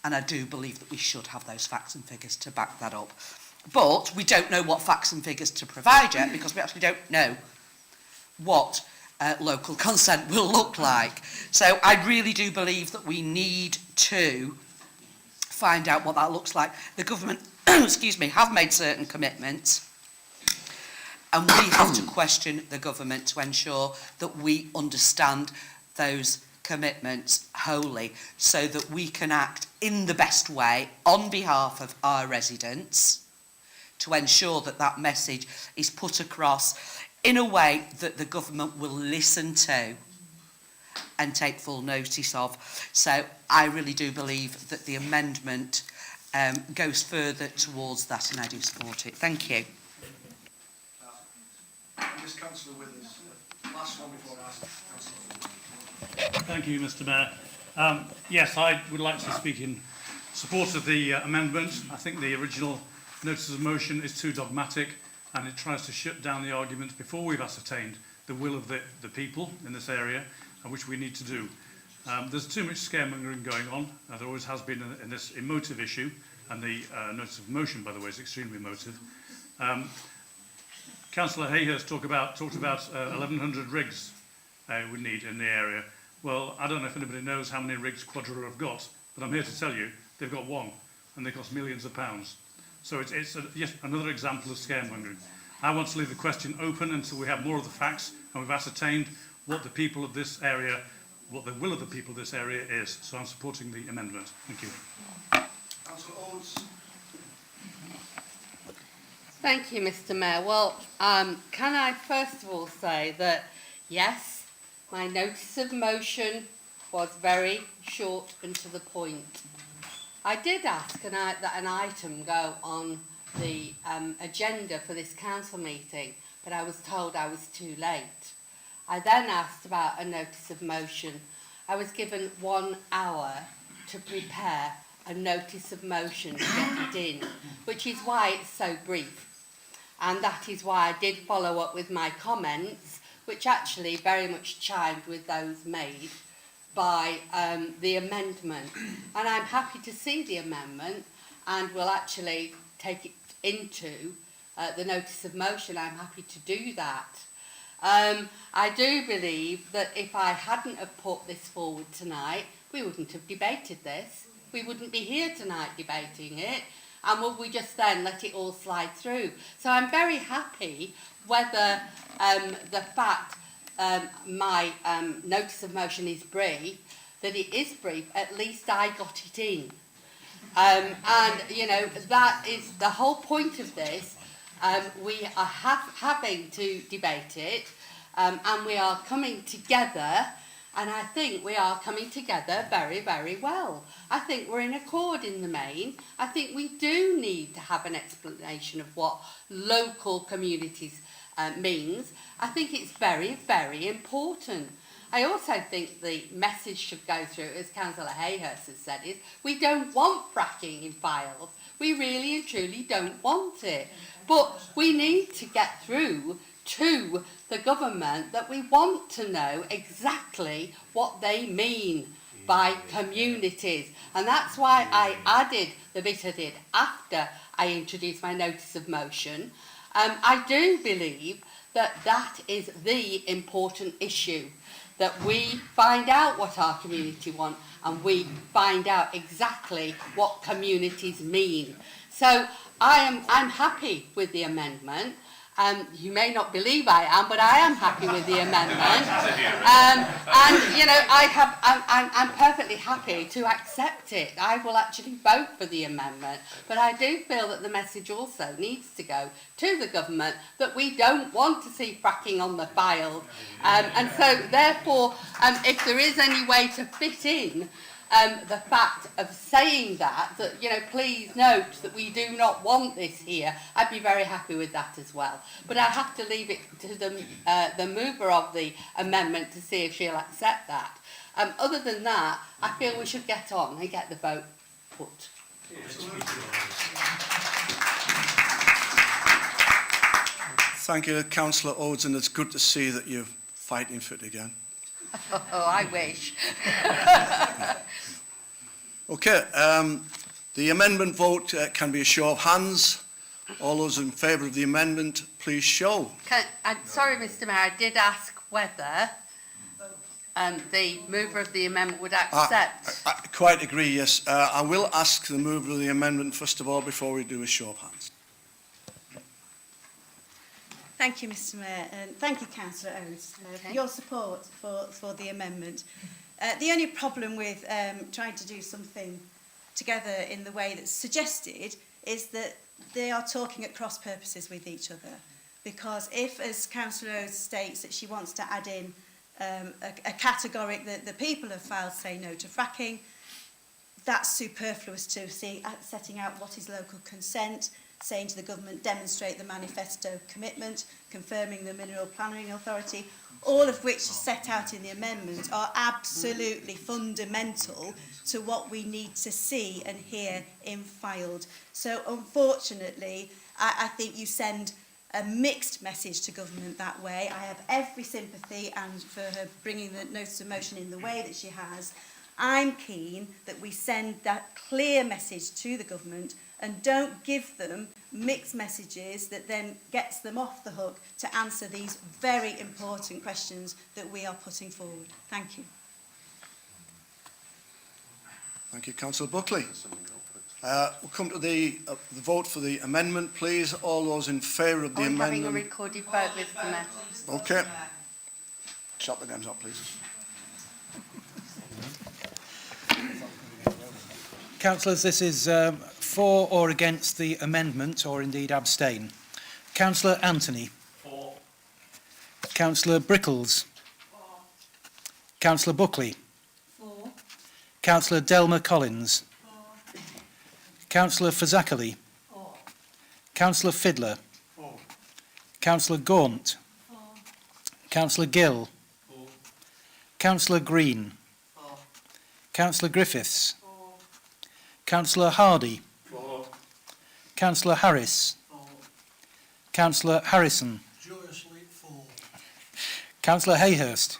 And I do believe that we should have those facts and figures to back that up. But we don't know what facts and figures to provide yet, because we actually don't know what local consent will look like. So I really do believe that we need to find out what that looks like. The government, excuse me, have made certain commitments, and we have to question the government to ensure that we understand those commitments wholly, so that we can act in the best way on behalf of our residents, to ensure that that message is put across in a way that the government will listen to and take full notice of. So I really do believe that the amendment goes further towards that, and I do support it. Thank you. This councillor with us. Last one before I ask Councillor. Thank you, Mr. Mayor. Yes, I would like to speak in support of the amendment. I think the original notice of motion is too dogmatic, and it tries to shut down the arguments before we've ascertained the will of the people in this area, which we need to do. There's too much scaremongering going on. There always has been in this emotive issue, and the notice of motion, by the way, is extremely emotive. Councillor Hayhurst talked about 1,100 rigs we need in the area. Well, I don't know if anybody knows how many rigs Quadra have got, but I'm here to tell you they've got one, and they cost millions of pounds. So it's yet another example of scaremongering. I want to leave the question open until we have more of the facts and we've ascertained what the people of this area, what the will of the people of this area is. So I'm supporting the amendment. Thank you. Councillor Oates. Thank you, Mr. Mayor. Well, can I first of all say that, yes, my notice of motion was very short and to the point. I did ask that an item go on the agenda for this council meeting, but I was told I was too late. I then asked about a notice of motion. I was given 1 hour to prepare a notice of motion to get it in, which is why it's so brief. And that is why I did follow up with my comments, which actually very much chimed with those made by the amendment. And I'm happy to see the amendment, and will actually take it into the notice of motion, I'm happy to do that. I do believe that if I hadn't have put this forward tonight, we wouldn't have debated this. We wouldn't be here tonight debating it, and would we just then let it all slide through? So I'm very happy whether the fact my notice of motion is brief, that it is brief, at least I got it in. And, you know, that is the whole point of this. We are having to debate it, and we are coming together, and I think we are coming together very, very well. I think we're in accord in the main. I think we do need to have an explanation of what local communities means. I think it's very, very important. I also think the message should go through, as Councillor Hayhurst has said, is we don't want fracking in Files. We really and truly don't want it. But we need to get through to the government that we want to know exactly what they mean by communities. And that's why I added the bit I did after I introduced my notice of motion. I do believe that that is the important issue, that we find out what our community want and we find out exactly what communities mean. So I'm happy with the amendment. You may not believe I am, but I am happy with the amendment. And you know, I'm perfectly happy to accept it. I will actually vote for the amendment. But I do feel that the message also needs to go to the government that we don't want to see fracking on the Files. And so, therefore, if there is any way to fit in the fact of saying that, you know, please note that we do not want this here, I'd be very happy with that as well. But I have to leave it to the mover of the amendment to see if she'll accept that. Other than that, I feel we should get on and get the vote put. Thank you, Councillor Odes, and it's good to see that you're fighting for it again. Oh, I wish. Okay, the amendment vote can be a show of hands. All those in favour of the amendment, please show. Sorry, Mr Mayor, I did ask whether the mover of the amendment would accept. I quite agree, yes. I will ask the mover of the amendment first of all before we do a show of hands. Thank you, Mr Mayor, and thank you, Councillor Oates, for your support for the amendment. The only problem with trying to do something together in the way that's suggested is that they are talking at cross purposes with each other. Because if, as Councillor Oates states, that she wants to add in a categoric that the people of Files say no to fracking, that's superfluous to setting out what is local consent, saying to the government, demonstrate the manifesto commitment, confirming the Mineral Planning Authority, all of which are set out in the amendment are absolutely fundamental to what we need to see and hear in Filed. So unfortunately, I think you send a mixed message to government that way. I have every sympathy and for her bringing the notice of motion in the way that she has. I'm keen that we send that clear message to the government and don't give them mixed messages that then gets them off the hook to answer these very important questions that we are putting forward. Thank you. Thank you, Councillor Buckley. We'll come to the vote for the amendment, please. All those in favour of the amendment. Having a recorded vote, Mr Mayor. Okay. Shut the names up, please. Councillors, this is for or against the amendment, or indeed abstain. Councillor Anthony. For. Councillor Brickles. For. Councillor Buckley. For. Councillor Delmer Collins. For. Councillor Fazakerley. For. Councillor Fiddler. For. Councillor Gaunt. For. Councillor Gill. For. Councillor Green. For. Councillor Griffiths. Councillor Hardy. For. Councillor Harris. For. Councillor Harrison. Joyously for. Councillor Hayhurst.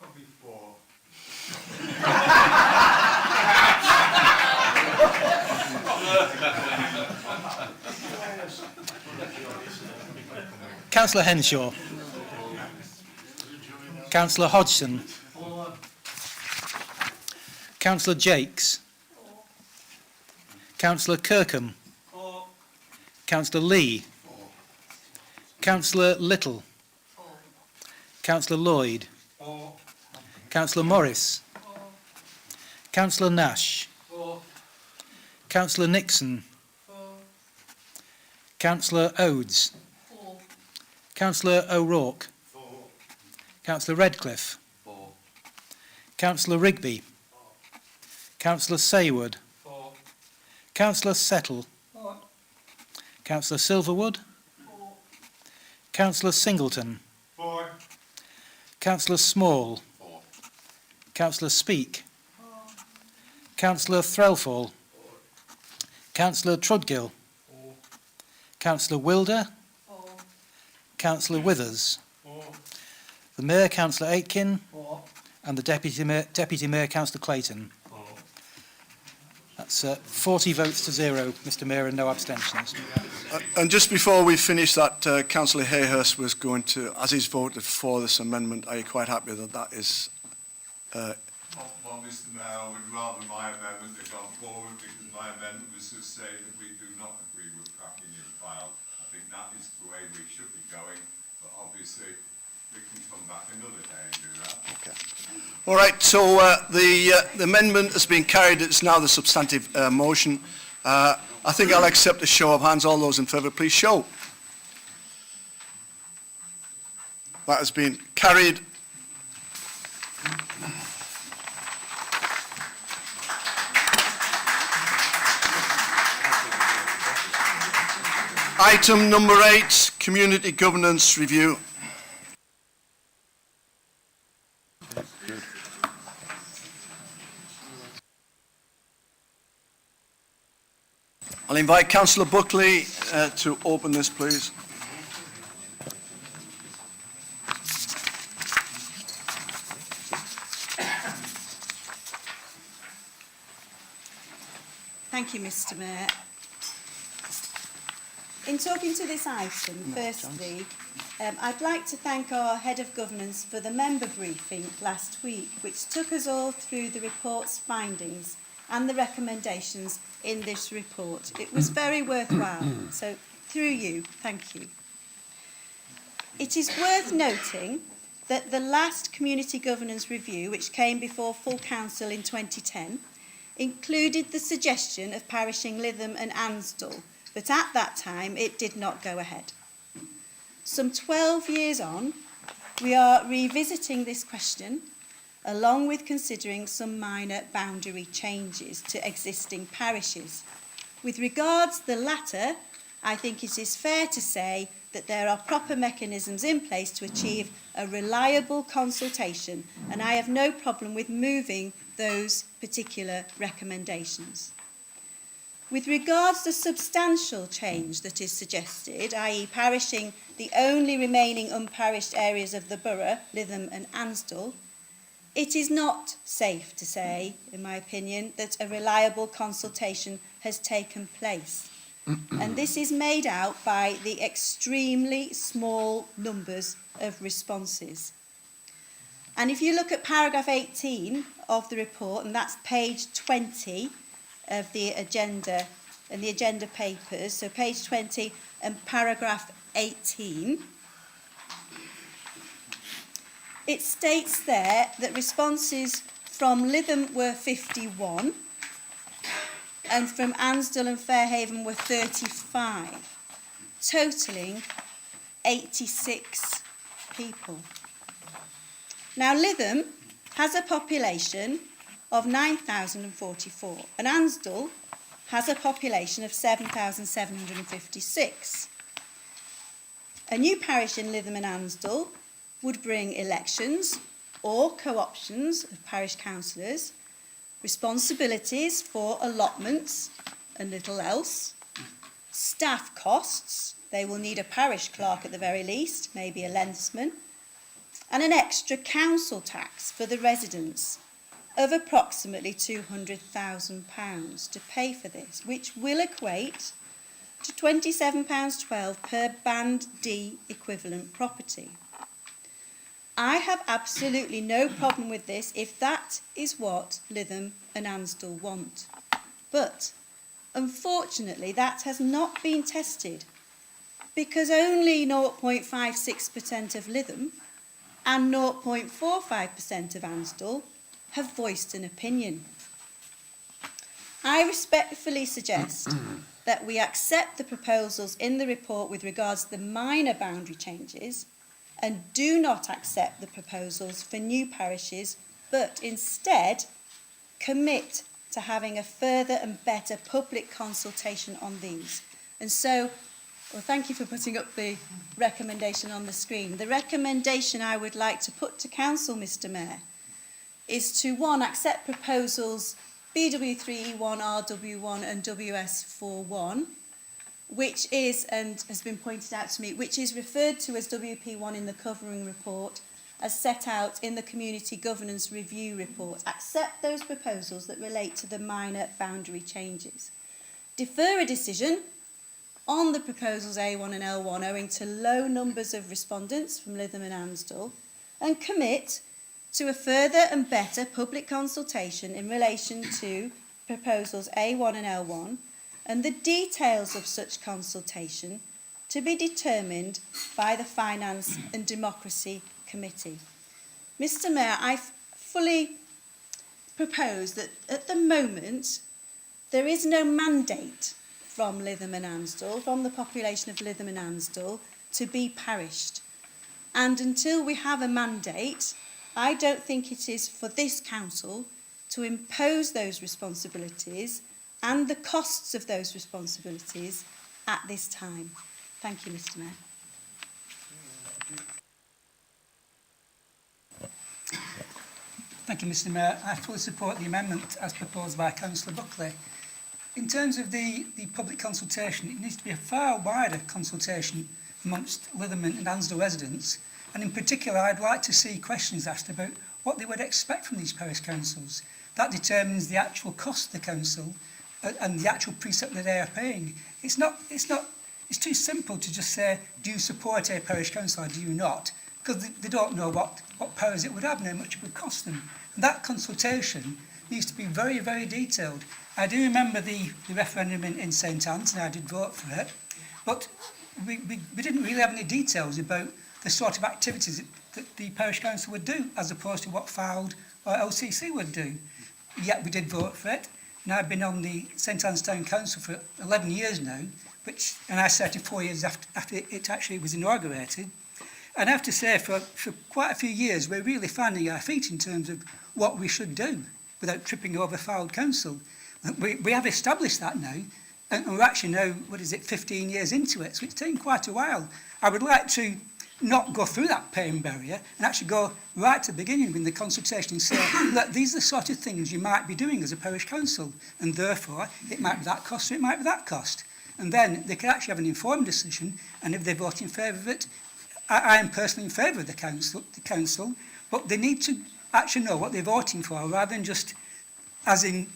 Probably four. Councillor Henshaw. Councillor Hodgson. Councillor Jakes. Councillor Kirkham. Councillor Lee. Councillor Little. Councillor Lloyd. Councillor Morris. Councillor Nash. Councillor Nixon. Councillor Odes. Councillor O'Rourke. Councillor Redcliffe. Councillor Rigby. Councillor Saywood. Councillor Settle. Councillor Silverwood. Councillor Singleton. Councillor Small. Councillor Speak. Councillor Threlfall. Councillor Trudgill. Councillor Wilder. Councillor Withers. The Mayor, Councillor Aitken. And the Deputy Mayor, Councillor Clayton. That's 40 votes to 0, Mr Mayor, and no abstentions. And just before we finish that, Councillor Hayhurst was going to, as he's voted for this amendment, are you quite happy that that is... Well, Mr Mayor, I would rather my amendment had gone forward, because my amendment was to say that we do not agree with cracking in file. I think that is the way we should be going, but obviously we can come back another day and do that. Okay. All right, so the amendment has been carried. It's now the substantive motion. I think I'll accept a show of hands. All those in favour, please show. That has been carried. Item number 8, Community Governance Review. I'll invite Councillor Buckley to open this, please. Thank you, Mr Mayor. In talking to this item, firstly, I'd like to thank our Head of Governance for the member briefing last week, which took us all through the report's findings and the recommendations in this report. It was very worthwhile, so through you, thank you. It is worth noting that the last Community Governance Review, which came before full council in 2010, included the suggestion of parishing Lytham and Ansdell, but at that time it did not go ahead. Some 12 years on, we are revisiting this question, along with considering some minor boundary changes to existing parishes. With regards to the latter, I think it is fair to say that there are proper mechanisms in place to achieve a reliable consultation, and I have no problem with moving those particular recommendations. With regards to substantial change that is suggested, i.e. parishing the only remaining unparished areas of the borough, Lytham and Ansdell, it is not safe to say, in my opinion, that a reliable consultation has taken place. And this is made out by the extremely small numbers of responses. And if you look at paragraph 18 of the report, and that's page 20 of the agenda and the agenda papers, so page 20 and paragraph 18, it states there that responses from Lytham were 51 and from Ansdell and Fairhaven were 35, totalling 86 people. Now, Lytham has a population of 9,044 and Ansdell has a population of 7,756. A new parish in Lytham and Ansdell would bring elections or co-options of parish councillors, responsibilities for allotments and little else, staff costs, they will need a parish clerk at the very least, maybe a lensman, and an extra council tax for the residents of approximately £200,000 to pay for this, which will equate to £27.12 per Band D equivalent property. I have absolutely no problem with this if that is what Lytham and Ansdell want. But unfortunately, that has not been tested because only 0.56% of Lytham and 0.45% of Ansdell have voiced an opinion. I respectfully suggest that we accept the proposals in the report with regards to the minor boundary changes and do not accept the proposals for new parishes, but instead commit to having a further and better public consultation on these. And so, well, thank you for putting up the recommendation on the screen. The recommendation I would like to put to Council, Mr Mayor, is to, one, accept proposals BW3E1, RW1 and WS41, which is, and has been pointed out to me, which is referred to as WP1 in the covering report, as set out in the Community Governance Review report. Accept those proposals that relate to the minor boundary changes. Defer a decision on the proposals A1 and L1 owing to low numbers of respondents from Lytham and Ansdell, and commit to a further and better public consultation in relation to proposals A1 and L1 and the details of such consultation to be determined by the Finance and Democracy Committee. Mr Mayor, I fully propose that at the moment there is no mandate from Lytham and Ansdell, from the population of Lytham and Ansdell, to be parished. And until we have a mandate, I don't think it is for this council to impose those responsibilities and the costs of those responsibilities at this time. Thank you, Mr Mayor. Thank you, Mr Mayor. I fully support the amendment as proposed by Councillor Buckley. In terms of the public consultation, it needs to be a far wider consultation amongst Lytham and Ansdell residents, and in particular I'd like to see questions asked about what they would expect from these parish councils. That determines the actual cost of the council and the actual precept that they are paying. It's too simple to just say, do you support a parish council or do you not? Because they don't know what powers it would have and how much it would cost them. And that consultation needs to be very, very detailed. I do remember the referendum in St Anne's, and I did vote for it, but we didn't really have any details about the sort of activities that the parish council would do, as opposed to what Fylde or LCC would do. Yet we did vote for it, and I've been on the St Anne's Town Council for 11 years now, and I started 4 years after it actually was inaugurated. And I have to say, for quite a few years, we're really finding our feet in terms of what we should do without tripping over Fylde Council. We have established that now, and we're actually now, 15 years into it, so it's taken quite a while. I would like to not go through that pain barrier and actually go right to the beginning in the consultation and say, look, these are the sort of things you might be doing as a parish council, and therefore it might be that cost or it might be that cost. And then they can actually have an informed decision, and if they vote in favour of it, I am personally in favour of the council, but they need to actually know what they're voting for, rather than just, as in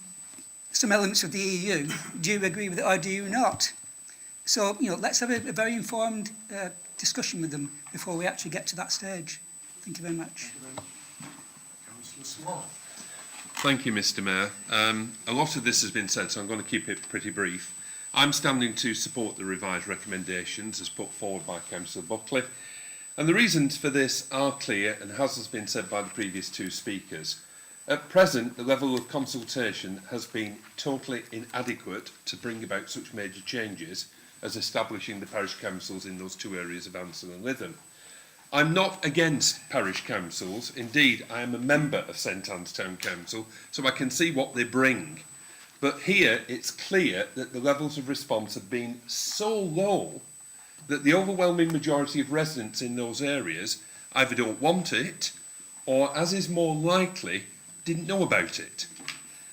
some elements of the EU, do you agree with it or do you not? So, let's have a very informed discussion with them before we actually get to that stage. Thank you very much. Thank you, Mr Mayor. A lot of this has been said, so I'm going to keep it pretty brief. I'm standing to support the revised recommendations as put forward by Councillor Buckley. And the reasons for this are clear, and as has been said by the previous two speakers. At present, the level of consultation has been totally inadequate to bring about such major changes as establishing the parish councils in those two areas of Ansdell and Lytham. I'm not against parish councils. Indeed, I am a member of St Anne's Town Council, so I can see what they bring. But here, it's clear that the levels of response have been so low that the overwhelming majority of residents in those areas either don't want it, or, as is more likely, didn't know about it.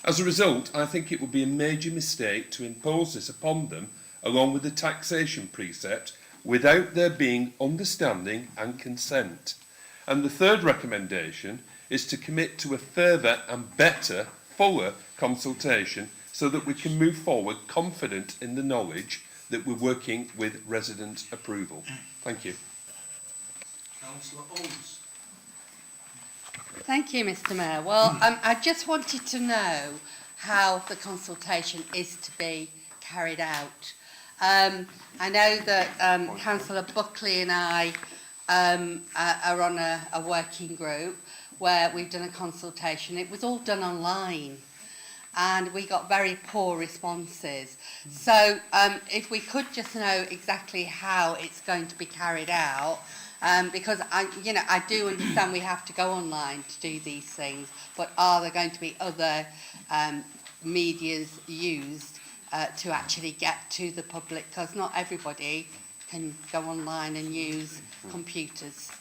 As a result, I think it would be a major mistake to impose this upon them, along with the taxation precept, without there being understanding and consent. And the third recommendation is to commit to a further and better, fuller consultation so that we can move forward confident in the knowledge that we're working with resident approval. Thank you. Councillor Owens. Thank you, Mr Mayor. Well, I just wanted to know how the consultation is to be carried out. I know that Councillor Buckley and I are on a working group where we've done a consultation. It was all done online and we got very poor responses. So if we could just know exactly how it's going to be carried out, because I do understand we have to go online to do these things, but are there going to be other medias used to actually get to the public? Because not everybody can go online and use computers.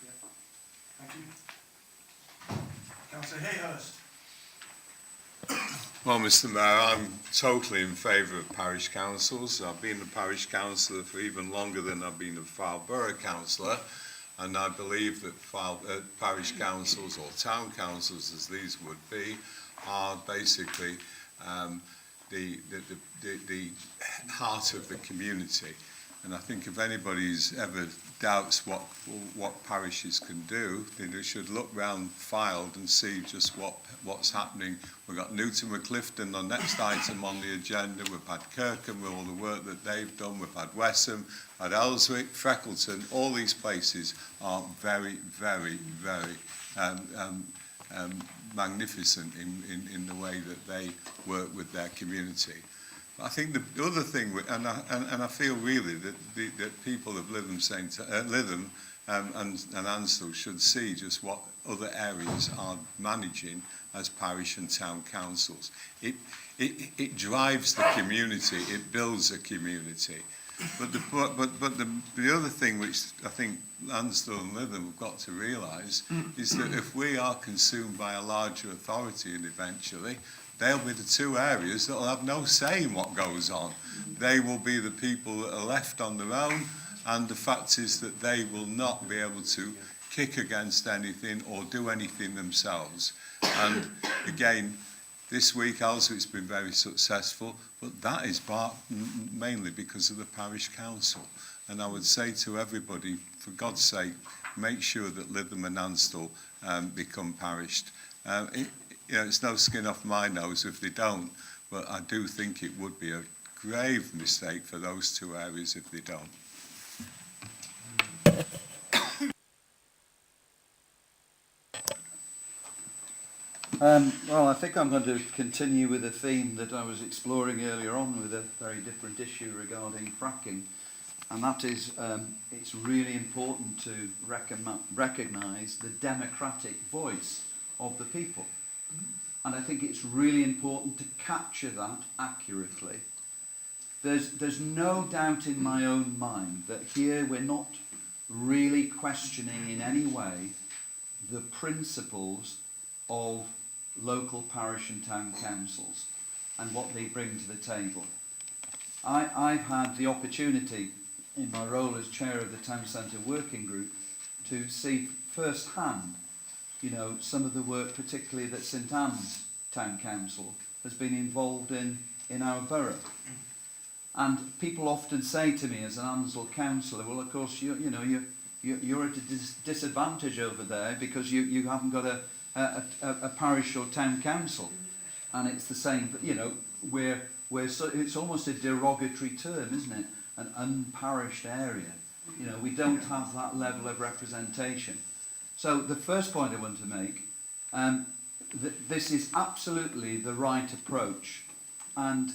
Thank you. Councillor Hayhurst. Well, Mr Mayor, I'm totally in favour of parish councils. I've been a parish councillor for even longer than I've been a Fylde Borough councillor, and I believe that parish councils, or town councils as these would be, are basically the heart of the community. And I think if anybody's ever doubts what parishes can do, they should look round Fylde and see just what's happening. We've got Newton with Clifton, the next item on the agenda. We've had Kirkham with all the work that they've done. We've had Wesham, had Ellswick, Freckleton. All these places are very, very, very magnificent in the way that they work with their community. I think the other thing, and I feel really that people of Lytham, and Ansdell should see just what other areas are managing as parish and town councils. It drives the community, it builds a community. But the other thing which I think Ansdell and Lytham have got to realise is that if we are consumed by a larger authority, and eventually they'll be the two areas that will have no say in what goes on. They will be the people that are left on their own, and the fact is that they will not be able to kick against anything or do anything themselves. And again, this week Ellswick's been very successful, but that is mainly because of the parish council. And I would say to everybody, for God's sake, make sure that Lytham and Ansdell become parished. It's no skin off my nose if they don't, but I do think it would be a grave mistake for those two areas if they don't. Well, I think I'm going to continue with a theme that I was exploring earlier on with a very different issue regarding fracking, and that is it's really important to recognise the democratic voice of the people. And I think it's really important to capture that accurately. There's no doubt in my own mind that here we're not really questioning in any way the principles of local parish and town councils and what they bring to the table. I've had the opportunity in my role as chair of the Town Centre Working Group to see firsthand some of the work, particularly that St Anne's Town Council has been involved in our borough. And people often say to me as an Ansdell councillor, well, of course, you're at a disadvantage over there because you haven't got a parish or town council. And it's the same, it's almost a derogatory term, isn't it? An unparished area. We don't have that level of representation. So the first point I want to make, this is absolutely the right approach, and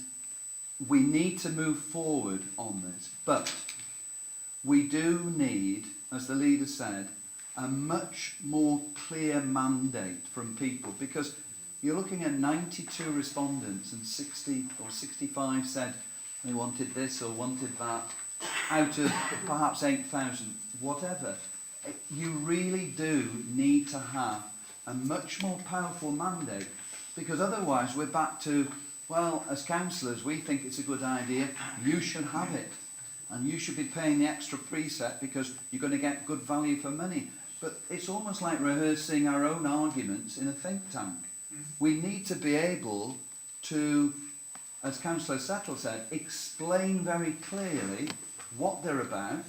we need to move forward on this. But we do need, as the leader said, a much more clear mandate from people, because you're looking at 92 respondents and 60 or 65 said they wanted this or wanted that, out of perhaps 8,000, whatever. You really do need to have a much more powerful mandate, because otherwise we're back to, well, as councillors we think it's a good idea, you should have it, and you should be paying the extra precept because you're going to get good value for money. But it's almost like rehearsing our own arguments in a think tank. We need to be able to as Councillor Settle said, explain very clearly what they're about,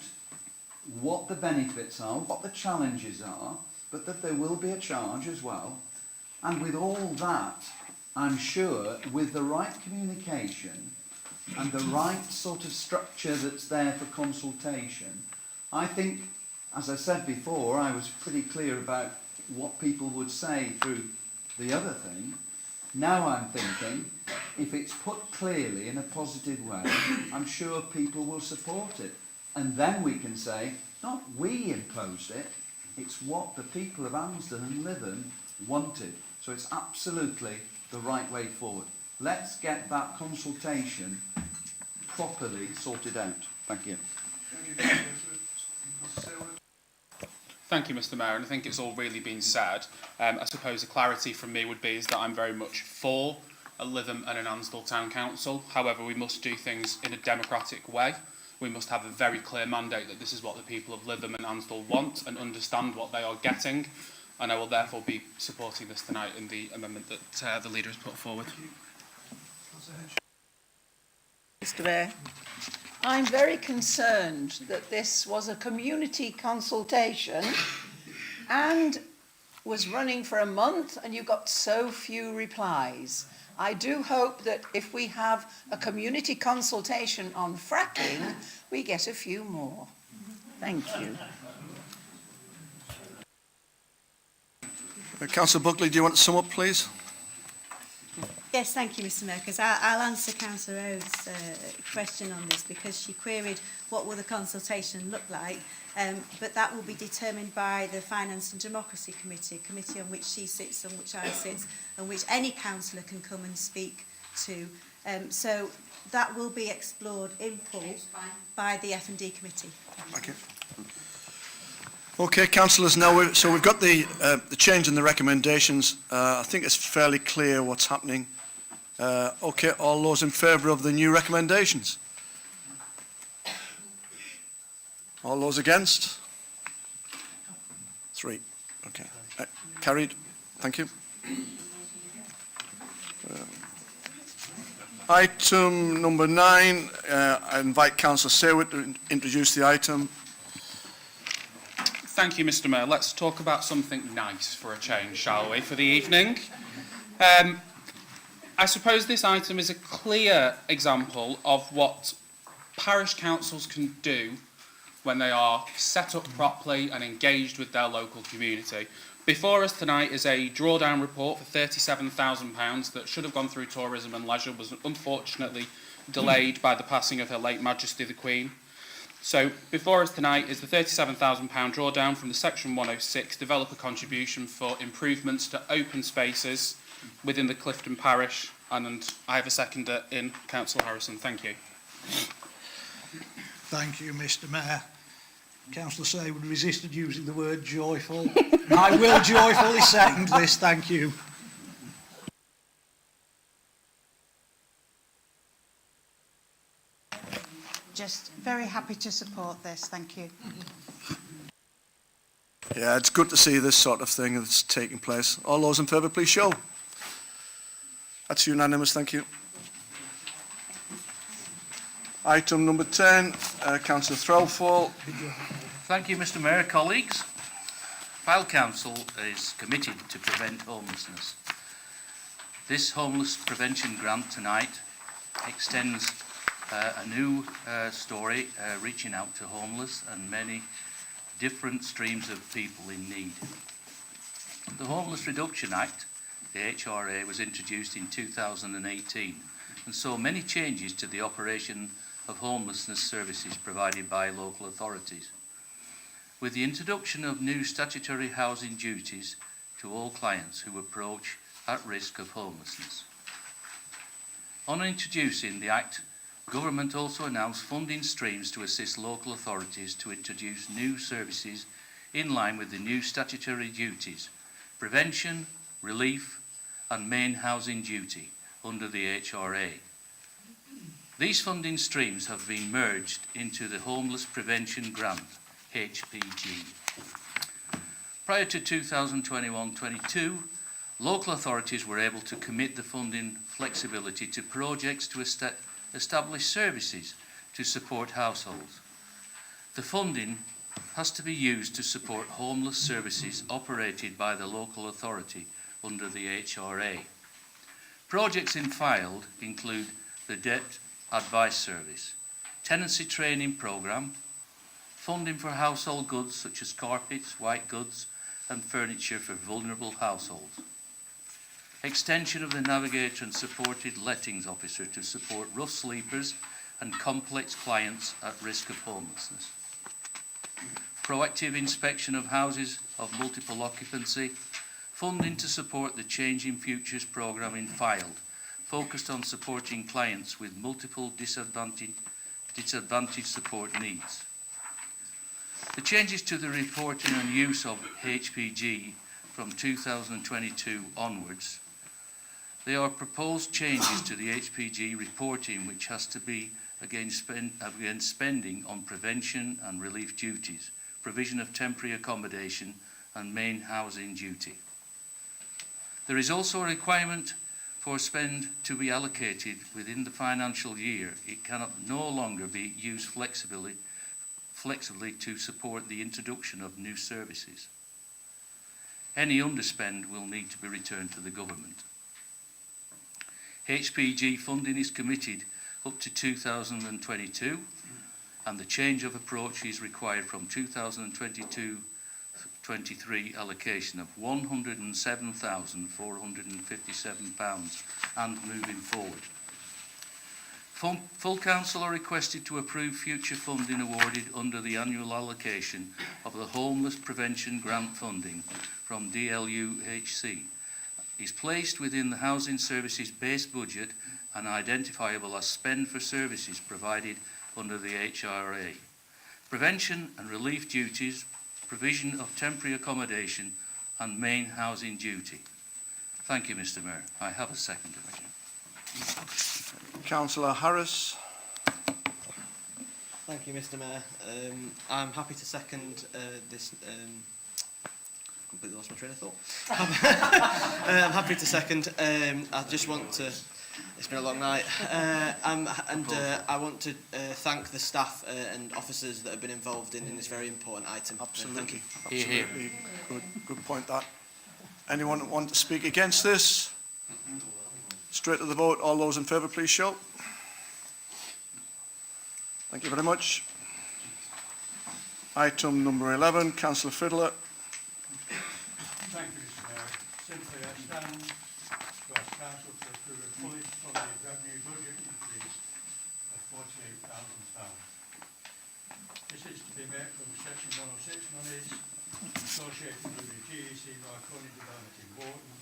what the benefits are, what the challenges are, but that there will be a charge as well. And with all that, I'm sure, with the right communication and the right sort of structure that's there for consultation, I think, as I said before, I was pretty clear about what people would say through the other thing. Now I'm thinking, if it's put clearly in a positive way, I'm sure people will support it. And then we can say, not we imposed it, it's what the people of Amsden and Lytham wanted. So it's absolutely the right way forward. Let's get that consultation properly sorted out. Thank you. Thank you, Mr. Mayor, and I think it's all really been said. I suppose the clarity from me would be is that I'm very much for a Lytham and an Ansdell Town Council. However, we must do things in a democratic way. We must have a very clear mandate that this is what the people of Lytham and Ansdell want and understand what they are getting. And I will therefore be supporting this tonight in the amendment that the Leader has put forward. Mr. Mayor, I'm very concerned that this was a community consultation and was running for a month and you got so few replies. I do hope that if we have a community consultation on fracking, we get a few more. Thank you. Councillor Buckley, do you want to sum up, please? Yes, thank you, Mr. Mayor, because I'll answer Councillor Rhodes' question on this, because she queried what will the consultation look like, but that will be determined by the Finance and Democracy Committee, a committee on which she sits, on which I sit, and which any councillor can come and speak to. So that will be explored in full by the F&D Committee. Thank you. Okay, councillors, now we've got the change in the recommendations. I think it's fairly clear what's happening. Okay, all those in favour of the new recommendations? All those against? 3. Okay. Carried. Thank you. Item number 9. I invite Councillor Saywood to introduce the item. Thank you, Mr. Mayor. Let's talk about something nice for a change, shall we, for the evening? I suppose this item is a clear example of what parish councils can do when they are set up properly and engaged with their local community. Before us tonight is a drawdown report for £37,000 that should have gone through Tourism and Leisure, was unfortunately delayed by the passing of Her late Majesty the Queen. So before us tonight is the £37,000 drawdown from the Section 106 developer contribution for improvements to open spaces within the Clifton Parish, and I have a seconder in Councillor Harrison. Thank you. Thank you, Mr. Mayor. Councillor Saywood resisted using the word joyful. I will joyfully second this. Thank you. Just very happy to support this. Thank you. Yeah, it's good to see this sort of thing that's taking place. All those in favour, please show. That's unanimous, thank you. Item number 10, Councillor Threlfall. Thank you, Mr. Mayor. Colleagues, Fylde Council is committed to prevent homelessness. This homeless prevention grant tonight extends a new story reaching out to homeless and many different streams of people in need. The Homeless Reduction Act, the HRA, was introduced in 2018 and saw many changes to the operation of homelessness services provided by local authorities. With the introduction of new statutory housing duties to all clients who approach at risk of homelessness. On introducing the Act, Government also announced funding streams to assist local authorities to introduce new services in line with the new statutory duties, prevention, relief and main housing duty under the HRA. These funding streams have been merged into the Homeless Prevention Grant, HPG. Prior to 2021-22, Local authorities were able to commit the funding flexibility to projects to establish services to support households. The funding has to be used to support homeless services operated by the local authority under the HRA. Projects infiled include the Debt Advice Service, Tenancy Training Programme, funding for household goods such as carpets, white goods and furniture for vulnerable households. Extension of the Navigator and Supported Lettings Officer to support rough sleepers and complex clients at risk of homelessness. Proactive inspection of houses of multiple occupancy, funding to support the Changing Futures programme in Filed, focused on supporting clients with multiple disadvantaged support needs. The changes to the reporting and use of HPG from 2022 onwards, they are proposed changes to the HPG reporting which has to be against spending on prevention and relief duties, provision of temporary accommodation and main housing duty. There is also a requirement for spend to be allocated within the financial year. It cannot no longer be used flexibly to support the introduction of new services. Any underspend will need to be returned to the government. HPG funding is committed up to 2022 and the change of approach is required from 2022-23 allocation of £107,457 and moving forward. Full Council are requested to approve future funding awarded under the annual allocation of the Homeless Prevention Grant funding from DLUHC is placed within the Housing Services base budget and identifiable as spend for services provided under the HRA. Prevention and relief duties, provision of temporary accommodation and main housing duty. Thank you, Mr. Mayor. I have a second question. Councillor Harris. Thank you, Mr. Mayor. I'm happy to second this. Completely lost my train of thought. I'm happy to second. I just want to. It's been a long night, and I want to thank the staff and officers that have been involved in this very important item. Absolutely. Thank you. Absolutely. Good point. That. Anyone want to speak against this? Straight to the vote. All those in favour, please show. Thank you very much. Item number 11, Councillor Fiddler. Thank you, Mr. Mayor. Simply, I stand to ask Council to approve a fully funded revenue budget increase of £48,000. This is to be made from Section 106 monies associated with the GEC Marconi development in Wharton.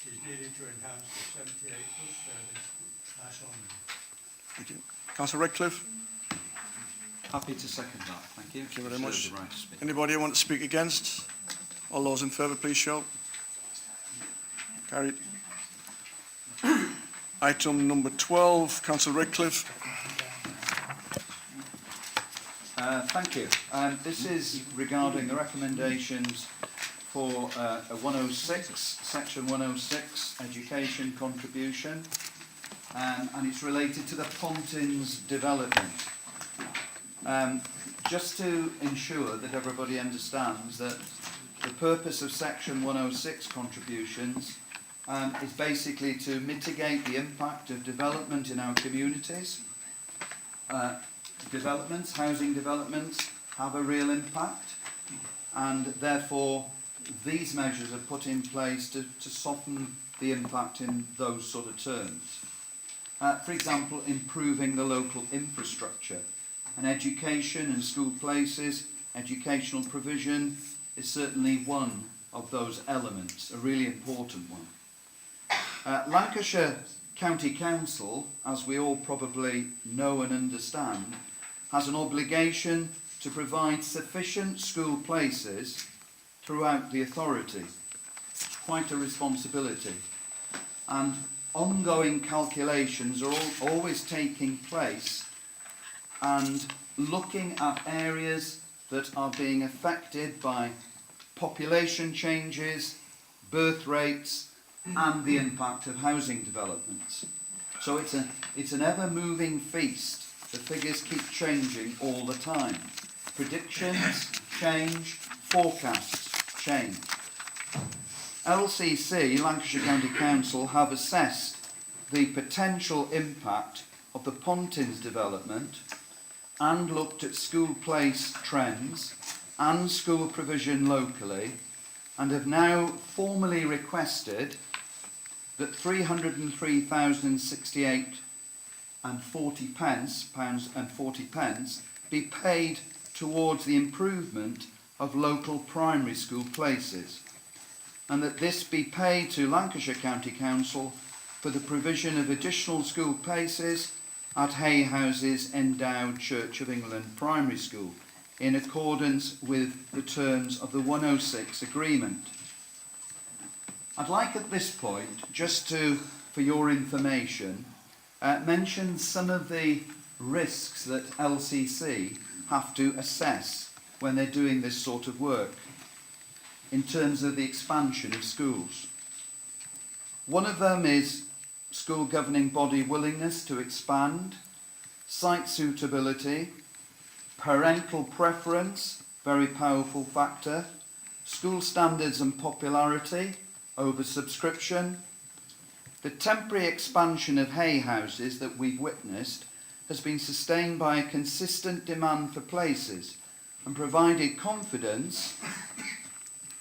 It is needed to enhance the 78 plus service as on. Thank you. Councillor Redcliffe. Happy to second that. Thank you. Thank you very much. The right to speak. Anybody want to speak against? All those in favour, please show. Carried. Item number 12, Councillor Redcliffe. Thank you. This is regarding the recommendations for a 106, section 106, education contribution, and it's related to the Pontins development. Just to ensure that everybody understands that the purpose of section 106 contributions is basically to mitigate the impact of development in our communities. Housing developments have a real impact, and therefore these measures are put in place to soften the impact in those sort of terms. For example, improving the local infrastructure. And education and school places, educational provision is certainly one of those elements, a really important one. Lancashire County Council, as we all probably know and understand, has an obligation to provide sufficient school places throughout the authority. It's quite a responsibility. And ongoing calculations are always taking place and looking at areas that are being affected by population changes, birth rates, and the impact of housing developments. So it's an ever-moving feast. The figures keep changing all the time. Predictions change, forecasts change. LCC, Lancashire County Council, have assessed the potential impact of the Pontins development and looked at school place trends and school provision locally, and have now formally requested that £303,068 and 40 pence, pounds and 40 pence, be paid towards the improvement of local primary school places, and that this be paid to Lancashire County Council for the provision of additional school places at Hay Houses Endowed Church of England Primary School, in accordance with the terms of the 106 agreement. I'd like at this point, just to, for your information, mention some of the risks that LCC have to assess when they're doing this sort of work in terms of the expansion of schools. One of them is school governing body willingness to expand, site suitability, parental preference, very powerful factor, school standards and popularity, oversubscription. The temporary expansion of hay houses that we've witnessed has been sustained by a consistent demand for places and provided confidence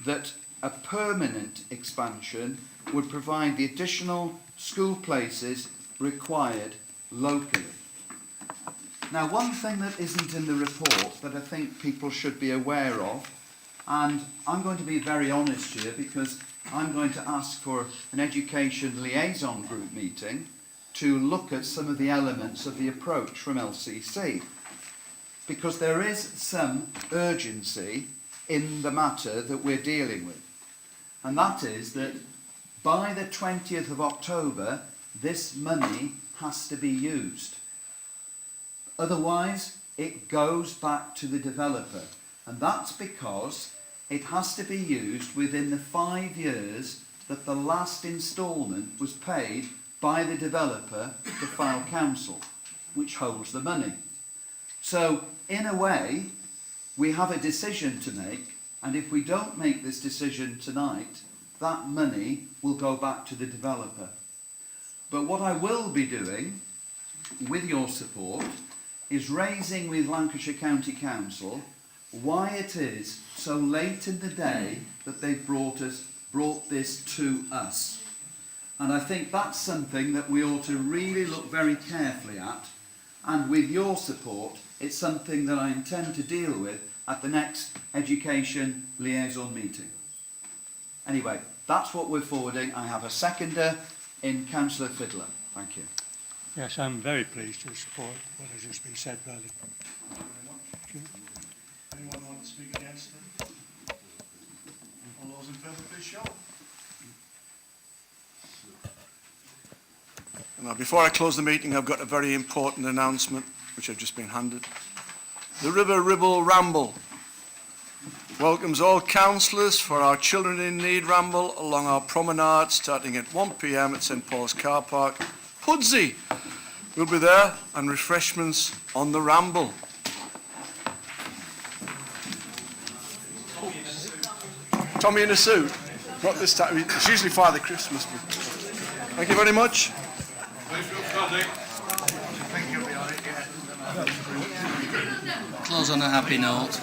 that a permanent expansion would provide the additional school places required locally. Now, one thing that isn't in the report that I think people should be aware of, and I'm going to be very honest here because I'm going to ask for an education liaison group meeting to look at some of the elements of the approach from LCC, because there is some urgency in the matter that we're dealing with. And that is that by the 20th of October, this money has to be used. Otherwise, it goes back to the developer. And that's because it has to be used within the 5 years that the last instalment was paid by the developer to Fylde Council, which holds the money. So, in a way, we have a decision to make, and if we don't make this decision tonight, that money will go back to the developer. But what I will be doing, with your support, is raising with Lancashire County Council why it is so late in the day that they've brought this to us. And I think that's something that we ought to really look very carefully at, and with your support, it's something that I intend to deal with at the next Education Liaison meeting. Anyway, that's what we're forwarding. I have a seconder in Councillor Fiddler. Thank you. Yes, I'm very pleased to support what has just been said by the... Thank you very much. Anyone want to speak against it? All those in favour, please show. Now, before I close the meeting, I've got a very important announcement, which I've just been handed. The River Ribble Ramble welcomes all councillors for our Children in Need Ramble along our promenade, starting at 1 p.m. at St Paul's Car Park. Pudsey will be there, and refreshments on the Ramble. Tommy in a suit. Not this time. It's usually Father Christmas. Thank you very much. Close on a happy note.